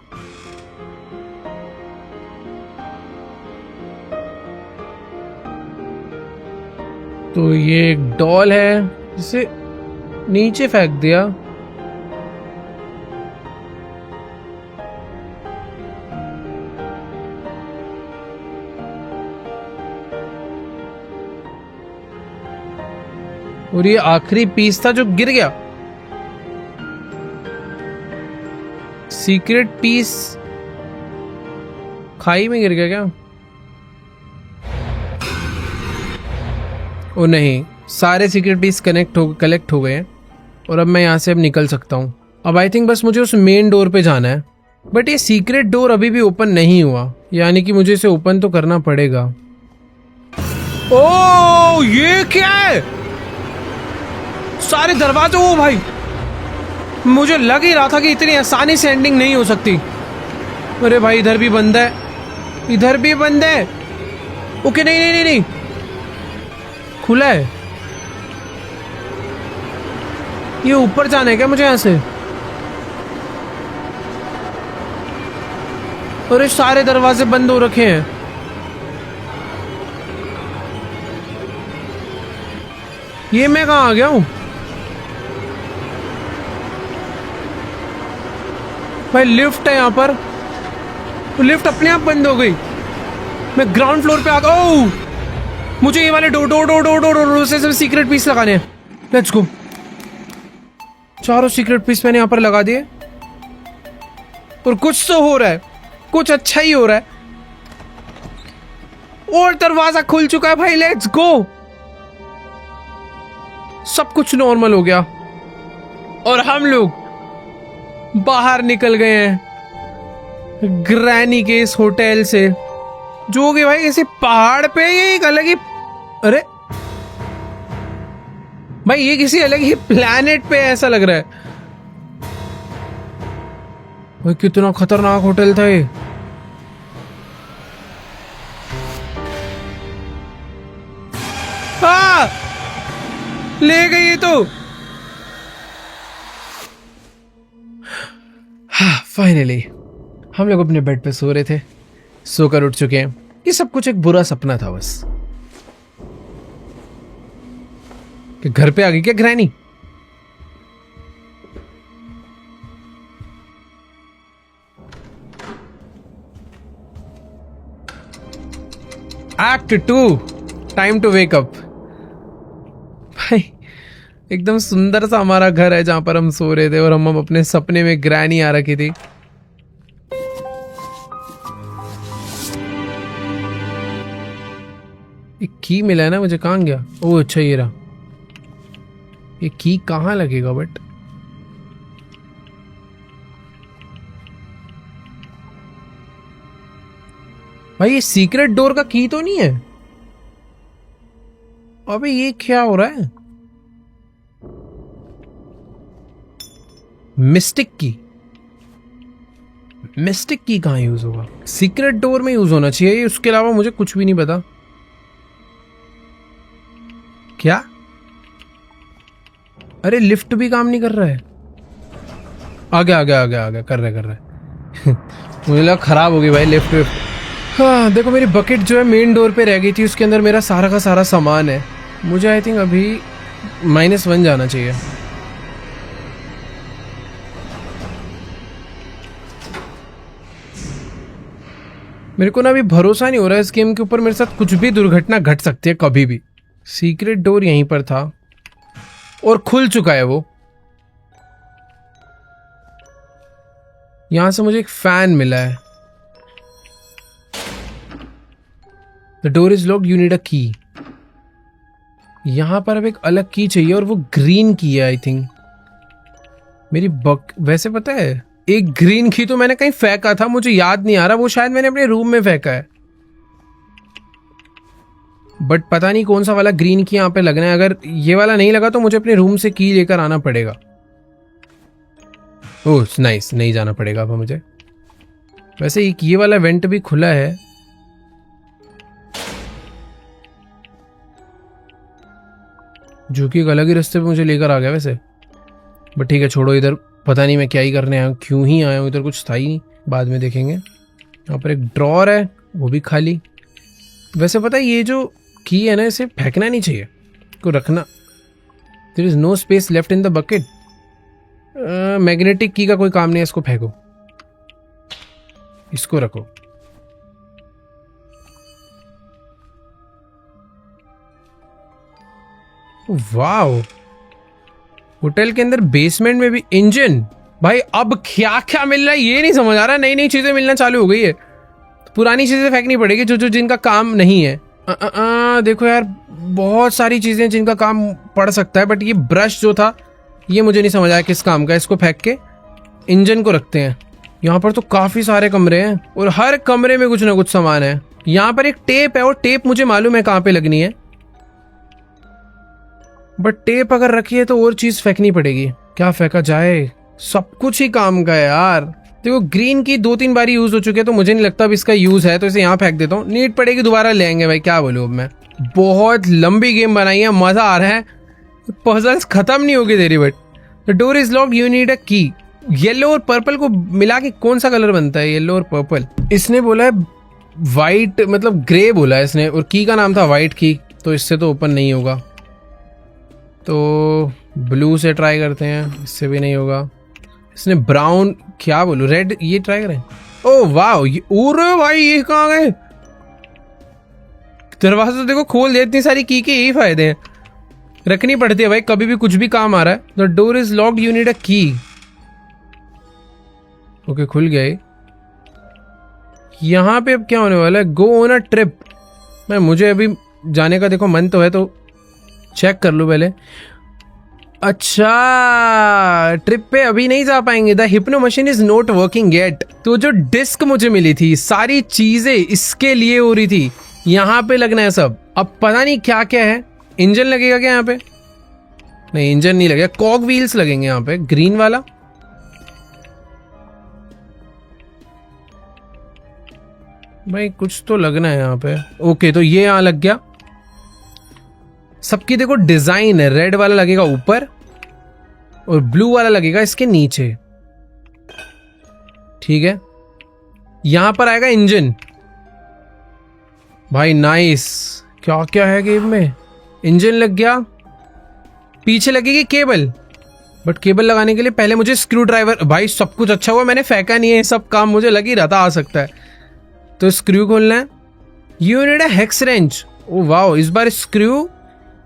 तो ये एक डॉल है, जिसे नीचे फेंक दिया। और ये आखिरी पीस था जो गिर गया। सीक्रेट पीस खाई में गिर गया क्या? ओ नहीं, सारे सीक्रेट पीस कलेक्ट हो गए हैं, और अब मैं यहाँ से अब निकल सकता हूँ। अब आई थिंक बस मुझे उस मेन डोर पे जाना है। बट ये सीक्रेट डोर अभी भी ओपन नहीं हुआ, यानी कि मुझे इसे ओपन तो करना पड़ेगा। ओ ये क्या है? सारे दरवाजे, ओ भाई मुझे लग ही रहा था कि इतनी आसानी से एंडिंग नहीं हो सकती। अरे भाई, इधर भी बंद है, इधर भी बंद है। ओके नहीं नहीं नहीं नहीं, खुला है। ये ऊपर जाना है क्या मुझे यहां से? अरे सारे दरवाजे बंद हो रखे हैं। ये मैं कहां आ गया हूं भाई? लिफ्ट है यहां पर, लिफ्ट अपने आप बंद हो गई। मैं ग्राउंड फ्लोर पे आ गया। ओह, मुझे ये वाले डोर से सीक्रेट पीस लगाने हैं। लेट्स गो। चारों सीक्रेट पीस मैंने यहां पर लगा दिए, और कुछ तो हो रहा है, कुछ अच्छा ही हो रहा है। और दरवाजा खुल चुका है भाई, लेट्स गो। सब कुछ नॉर्मल हो गया, और हम लोग बाहर निकल गए हैं ग्रैनी के इस होटल से, जो कि भाई किसी पहाड़ पे, ये एक अलग ही, अरे भाई ये किसी अलग ही प्लैनेट पे ऐसा लग रहा है भाई। कितना खतरनाक होटल था ये। हाँ, ले गई ये तो। हाँ, फाइनली हम लोग अपने बेड पे सो रहे थे, सोकर उठ चुके हैं। ये सब कुछ एक बुरा सपना था बस। कि घर पे आ गई क्या granny? Act 2, time to wake up. भाई एकदम सुंदर सा हमारा घर है जहां पर हम सो रहे थे, और हम अपने सपने में ग्रैनी आ रखी थी। एक की मिला है ना मुझे, कहां गया? ओह अच्छा, ये रहा। ये की कहां लगेगा बट? भाई ये सीक्रेट डोर का की तो नहीं है? अबे ये क्या हो रहा है? मिस्टिक की कहाँ यूज होगा? सीक्रेट डोर में यूज होना चाहिए, उसके अलावा मुझे कुछ भी नहीं पता। क्या? अरे लिफ्ट भी काम नहीं कर रहा है। आ गया कर रहे मुझे लगा खराब हो गई भाई लिफ्ट। हाँ देखो, मेरी बकेट जो है मेन डोर पे रह गई थी, उसके अंदर मेरा सारा का सारा सामान है। मुझे आई थिंक अभी -1 जाना चाहिए। मेरे को ना अभी भरोसा नहीं हो रहा है इस गेम के ऊपर, मेरे साथ कुछ भी दुर्घटना घट सकती है कभी भी। सीक्रेट डोर यहीं पर था और खुल चुका है वो। यहां से मुझे एक फैन मिला है। The door is locked, you need अ की। यहां पर अब एक अलग की चाहिए और वो ग्रीन की है आई थिंक। मेरी वैसे पता है, एक ग्रीन की तो मैंने कहीं फेंका था, मुझे याद नहीं आ रहा, वो शायद मैंने अपने रूम में फेंका है, बट पता नहीं कौन सा वाला ग्रीन की यहाँ पे लगना है। अगर ये वाला नहीं लगा तो मुझे अपने रूम से की लेकर आना पड़ेगा। ओह नाइस, नहीं जाना पड़ेगा अब मुझे। वैसे एक ये वाला वेंट भी खुला है। जो कि एक अलग ही रास्ते पे मुझे लेकर आ गया वैसे, बट ठीक है छोड़ो। इधर पता नहीं मैं क्या ही करने आया हूँ, क्यों ही आया हूँ, इधर कुछ था ही नहीं, बाद में देखेंगे। यहाँ पर एक ड्रॉर है, वो भी खाली। वैसे पता है ये जो की है ना, इसे फेंकना नहीं चाहिए, को रखना। There is no space left in the bucket. Magnetic key का कोई काम नहीं है, इसको फेंको, इसको रखो। वाओ, होटल के अंदर बेसमेंट में भी इंजन। भाई अब क्या क्या मिल रहा है ये नहीं समझ आ रहा। नई नई चीजें मिलना चालू हो गई है, पुरानी चीजें फेंकनी पड़ेगी जो जिनका काम नहीं है। देखो यार, बहुत सारी चीजें जिनका काम पड़ सकता है, बट ये ब्रश जो था ये मुझे नहीं समझ आया किस काम का। इसको फेंक के इंजन को रखते हैं। यहाँ पर तो काफी सारे कमरे हैं और हर कमरे में कुछ ना कुछ सामान है। यहाँ पर एक टेप है और टेप मुझे मालूम है कहाँ पे लगनी है, बट टेप अगर रखी है तो और चीज फेंकनी पड़ेगी। क्या फेंका जाए? सब कुछ ही काम का है यार। देखो ग्रीन की 2-3 बार यूज हो चुके हैं, तो मुझे नहीं लगता अब इसका यूज है, तो इसे यहाँ फेंक देता हूँ। नीड पड़ेगी दोबारा ले आएंगे भाई, क्या बोलूँ अब मैं। बहुत लंबी गेम बनाई है, मजा आ रहा है, पजल्स खत्म नहीं होगी तेरी। But the door is locked, you need अ की। येलो और पर्पल को मिला के कौन सा कलर बनता है? येलो और पर्पल। इसने बोला है वाइट, मतलब ग्रे बोला है इसने, और की का नाम था वाइट की, तो इससे तो ओपन नहीं होगा। तो ब्लू से ट्राई करते हैं, इससे भी नहीं होगा। इसने ब्राउन, क्या बोलूं, रेड, ये ट्राई करें। ओह वाह, ये ओरे भाई ये कहाँ गए? दरवाजा तो देखो खोल दिया। इतनी सारी की के यही फायदे हैं, रखनी पड़ती है भाई, कभी भी कुछ भी काम आ रहा है। The door is locked, you need अ की। ओके खुल गए। यहां पे अब क्या होने वाला है? Go on a trip. मैं मुझे अभी जाने का देखो मन तो है, तो चेक कर लो पहले। अच्छा, ट्रिप पे अभी नहीं जा पाएंगे। The hypno machine is not working yet. तो जो डिस्क मुझे मिली थी, सारी चीजें इसके लिए हो रही थी, यहाँ पे लगना है सब। अब पता नहीं क्या क्या है। इंजन लगेगा क्या यहाँ पे? नहीं इंजन नहीं लगेगा, कॉग व्हील्स लगेंगे यहाँ पे, ग्रीन वाला। भाई कुछ तो लगना है यहाँ पे। ओके तो ये यहाँ लग गया। सबकी देखो डिजाइन है, रेड वाला लगेगा ऊपर और ब्लू वाला लगेगा इसके नीचे, ठीक है। यहां पर आएगा इंजन। भाई नाइस, क्या क्या है गेम में। इंजन लग गया, पीछे लगेगी केबल, बट केबल लगाने के लिए पहले मुझे स्क्रू ड्राइवर। भाई सब कुछ अच्छा हुआ मैंने फेंका नहीं है, सब काम मुझे लग ही रहा था आ सकता है। तो स्क्रू खोलना है। You need a hex wrench. Oh wow, इस बार स्क्रू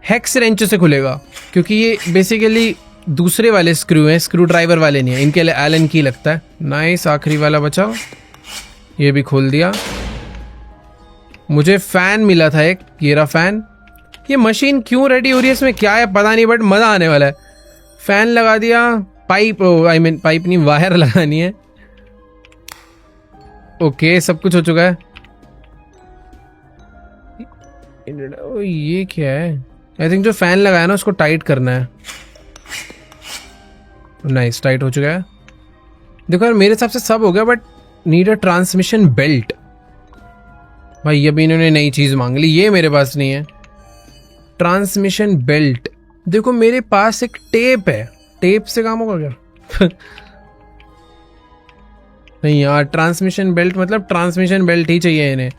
हेक्स रेंच से खुलेगा, क्योंकि ये बेसिकली दूसरे वाले स्क्रू हैं, स्क्रू ड्राइवर वाले नहीं है, इनके लिए एलन की लगता है। नाइस, आखिरी वाला बचा, ये भी खोल दिया। मुझे फैन मिला था एक, ये रहा फैन। ये मशीन क्यों रेडी हो रही है, इसमें क्या है पता नहीं, बट मजा आने वाला है। फैन लगा दिया। पाइप, आई मीन पाइप नहीं, वायर लगानी है। ओके सब कुछ हो चुका है। ये क्या है? आई थिंक जो फैन लगाया ना उसको टाइट करना है। नाइस, टाइट हो चुका है। देखो यार मेरे हिसाब से सब हो गया, but need a transmission belt. भाई अभी इन्होंने नई चीज मांग ली, ये मेरे पास नहीं है। ट्रांसमिशन बेल्ट, देखो मेरे पास एक टेप है, टेप से काम होगा क्या? नहीं यार, ट्रांसमिशन बेल्ट मतलब ट्रांसमिशन बेल्ट ही चाहिए इन्हें,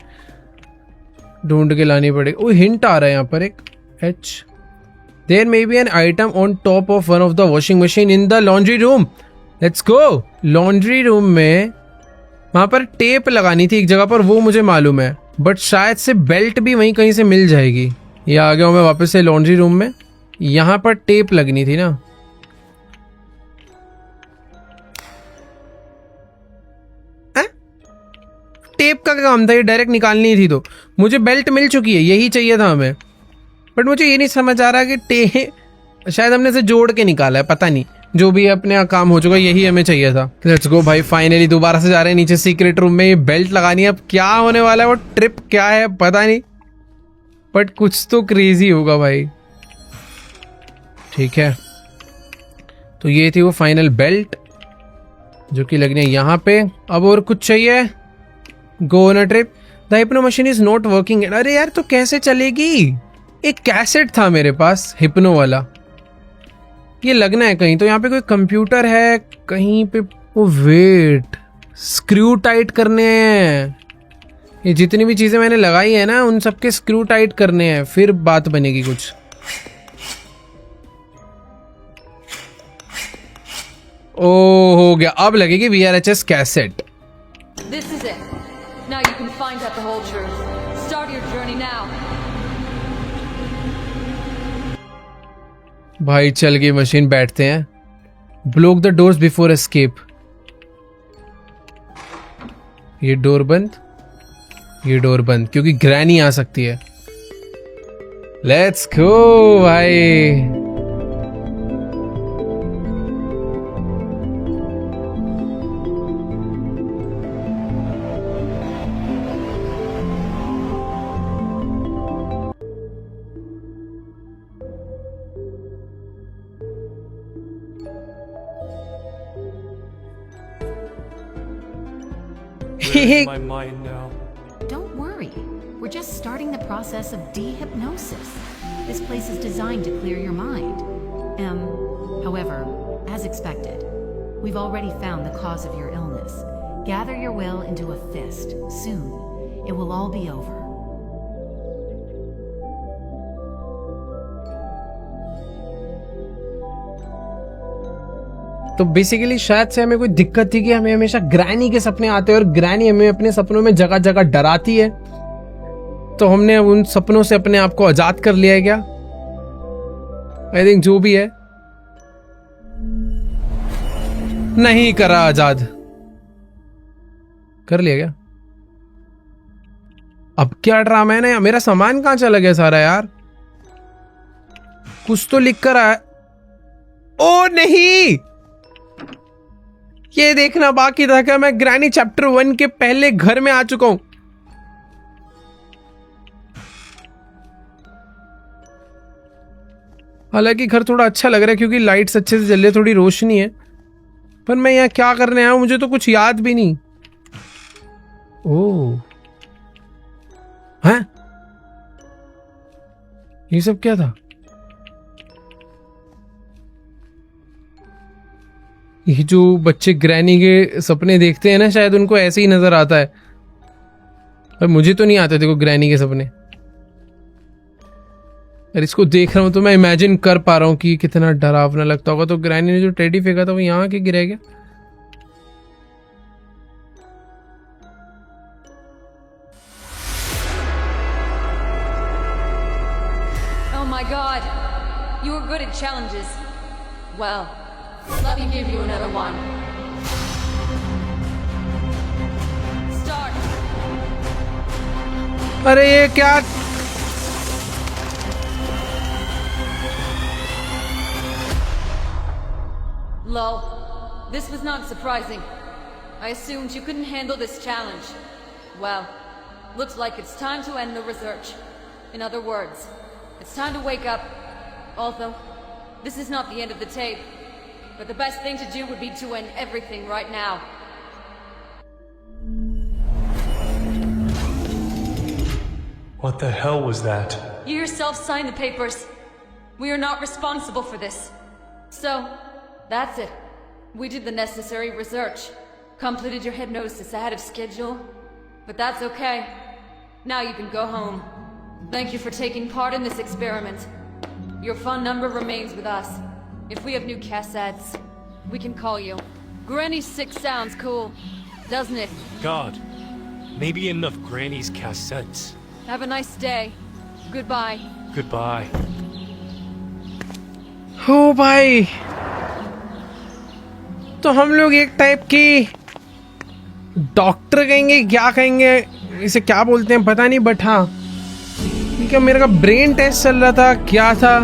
ढूंढ के लानी पड़ेगी। ओ हिंट आ रहा है यहाँ पर एक H. There may be an item on top of one of the washing machine in the laundry room. Let's go. Laundry room में वहां पर टेप लगानी थी एक जगह पर, वो मुझे मालूम है, बट शायद से बेल्ट भी वहीं कहीं से मिल जाएगी। ये आ गया हूं मैं वापस से लॉन्ड्री रूम में। यहां पर टेप लगनी थी ना, टेप का काम था ये, डायरेक्ट निकालनी थी। तो मुझे बेल्ट मिल चुकी है, यही चाहिए था हमें, बट मुझे ये नहीं समझ आ रहा कि टेप शायद हमने से जोड़ के निकाला है, पता नहीं। जो भी अपने काम हो चुका, यही हमें चाहिए था। लेट्स गो भाई, फाइनली दोबारा से जा रहे हैं नीचे सीक्रेट रूम में। ये बेल्ट लगानी है, अब क्या होने वाला है, वो ट्रिप क्या है पता नहीं, बट कुछ तो क्रेजी होगा भाई। ठीक है, तो ये थी वो फाइनल बेल्ट जो कि लगनी है यहाँ पे। अब और कुछ चाहिए। Go on a trip, the hypno machine is not working. अरे यार तो कैसे चलेगी, एक कैसेट था मेरे पास हिप्नो वाला, ये लगना है कहीं। तो यहाँ पे कोई कंप्यूटर है कहीं पे। ओ वेट, स्क्रू टाइट करने हैं। ये जितनी भी चीजें मैंने लगाई है ना, उन सबके स्क्रू टाइट करने हैं, फिर बात बनेगी कुछ। ओ हो गया, अब लगेगी VRHS cassette. This is it. Now you can find out the whole truth. Start your journey now. भाई चल गई मशीन, बैठते हैं। Block the doors before escape. ये डोर बंद, ये डोर बंद, क्योंकि ग्रैनी आ सकती है। लेट्स गो भाई। Where is my mind now? Don't worry. We're just starting the process of dehypnosis. This place is designed to clear your mind. However, as expected, we've already found the cause of your illness. Gather your will into a fist. Soon, it will all be over. तो basically शायद से हमें कोई दिक्कत थी कि हमें हमेशा ग्रैनी के सपने आते हैं, और ग्रैनी हमें अपने सपनों में जगह जगह डराती है। तो हमने उन सपनों से अपने आप को आजाद कर लिया है क्या? आई थिंक जो भी है, नहीं करा आजाद, कर लिया क्या? अब क्या ड्रामा है ना यार, मेरा सामान कहां चला गया सारा यार? कुछ तो लिख कर आया। ओ नहीं, ये देखना बाकी था कि मैं ग्रैनी चैप्टर 1 के पहले घर में आ चुका हूं। हालांकि घर थोड़ा अच्छा लग रहा है क्योंकि लाइट्स अच्छे से जल रही है, थोड़ी रोशनी है, पर मैं यहाँ क्या करने आया हूं मुझे तो कुछ याद भी नहीं। ओह हैं, ये सब क्या था? ये जो बच्चे ग्रैनी के सपने देखते हैं ना, शायद उनको ऐसे ही नजर आता है, पर मुझे तो नहीं आते देखो ग्रैनी के सपने। और इसको देख रहा हूं तो मैं इमेजिन कर पा रहा हूं कि कितना डरावना लगता होगा। तो ग्रैनी ने जो टेडी फेंका था वो यहां के गिरा गया। Oh my god! You were good at challenges. Well, let me give you another one. Start. अरे ये क्या? Lol. This was not surprising. I assumed you couldn't handle this challenge. Well, looks like it's time to end the research. In other words, it's time to wake up. Although, this is not the end of the tape. but the best thing to do would be to end everything right now. What the hell was that? You yourself signed the papers. We are not responsible for this. So, that's it. We did the necessary research. Completed your hypnosis ahead of schedule. But that's okay. Now you can go home. Thank you for taking part in this experiment. Your phone number remains with us. If we have new cassettes, we can call you. Granny 6 sounds cool, doesn't it? God, maybe enough Granny's cassettes. Have a nice day. Goodbye. Goodbye. हो भाई, तो हम लोग एक type की doctor कहेंगे, क्या कहेंगे इसे, क्या बोलते हैं पता नहीं, बट हाँ ठीक है, मेरे का ब्रेन टेस्ट चल रहा था, क्या था,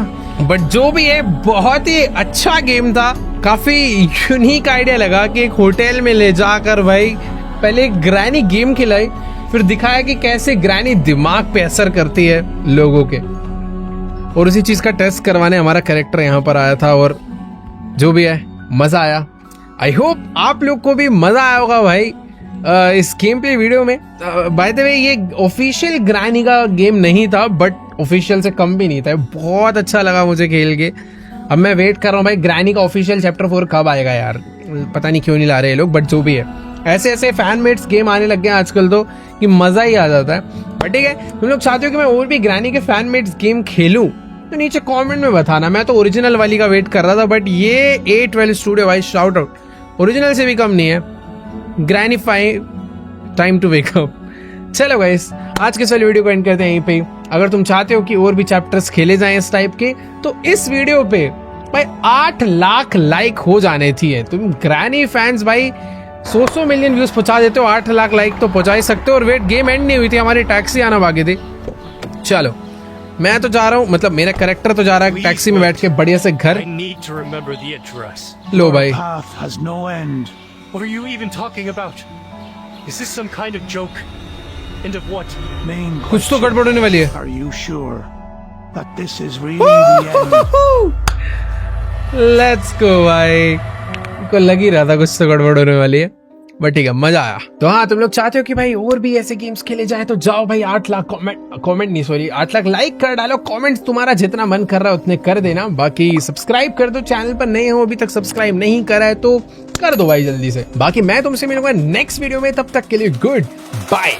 बट जो भी है बहुत ही अच्छा गेम था। काफी यूनिक आइडिया लगा कि एक होटल में ले जाकर भाई पहले एक ग्रैनी गेम खिलाई, फिर दिखाया कि कैसे ग्रैनी दिमाग पे असर करती है लोगों के, और उसी चीज का टेस्ट करवाने हमारा कैरेक्टर यहाँ पर आया था, और जो भी है मजा आया। आई होप आप लोग को भी मजा आया होगा भाई इस गेम प्ले वीडियो में। बाय द वे ये ऑफिशियल ग्रैनी का गेम नहीं था, बट ऑफिशियल से कम भी नहीं था। बहुत अच्छा लगा मुझे खेल के। अब मैं वेट कर रहा हूँ भाई ग्रैनी का ऑफिशियल चैप्टर 4 कब आएगा यार, पता नहीं क्यों नहीं ला रहे ये लोग, बट जो भी है ऐसे ऐसे फैन मेड्स गेम आने लग गए आजकल तो कि मजा ही आ जाता है। बट ठीक है, तुम लोग चाहते हो कि मैं और भी ग्रैनी के फैन मेड्स गेम खेलूं तो नीचे कमेंट में बताना। मैं तो ओरिजिनल वाली का वेट कर रहा था, बट ये A12 स्टूडियो भाई शाउट आउट, ओरिजिनल से भी कम नहीं है। Granny 5 time to wake up. चलो गाइस, आज के इस वाली वीडियो को एंड करते हैं यहीं पे। अगर तुम चाहते हो कि और भी चैप्टर्स खेले जाएं इस टाइप के, तो इस वीडियो पे भाई 8 लाख लाइक हो जाने चाहिए। तुम ग्रैनी फैंस भाई 100 मिलियन व्यूज पहुंचा देते हो, 8 लाख लाइक तो पहुंचा ही सकते हो। और वेट, गेम एंड नहीं हुई थी, हमारी टैक्सी आना बाकी थी। चलो मैं तो जा रहा हूँ, मतलब मेरा कैरेक्टर तो जा रहा है टैक्सी में बैठ के बढ़िया से घर। I need to remember the address. लो भाई, Path has no end. What are you even talking about? Is this some kind of joke? End of what? Main कुछ तो question, गड़बड़ होने वाली है। are you sure that this is really the end? Let's go भाई, को लग ही रहा था कुछ तो गड़बड़ होने वाली है, बट ठीक है मजा आया। तो हाँ, तुम लोग चाहते हो कि भाई और भी ऐसे गेम्स खेले जाए तो जाओ भाई 8 लाख कमेंट नहीं सॉरी 8 लाख लाइक कर डालो। कमेंट्स तुम्हारा जितना मन कर रहा है उतने कर देना। बाकी सब्सक्राइब कर दो, चैनल पर नए हो अभी तक सब्सक्राइब नहीं करा है तो कर दो भाई जल्दी से। बाकी मैं तुमसे मिलूंगा नेक्स्ट वीडियो में, तब तक के लिए गुड बाय।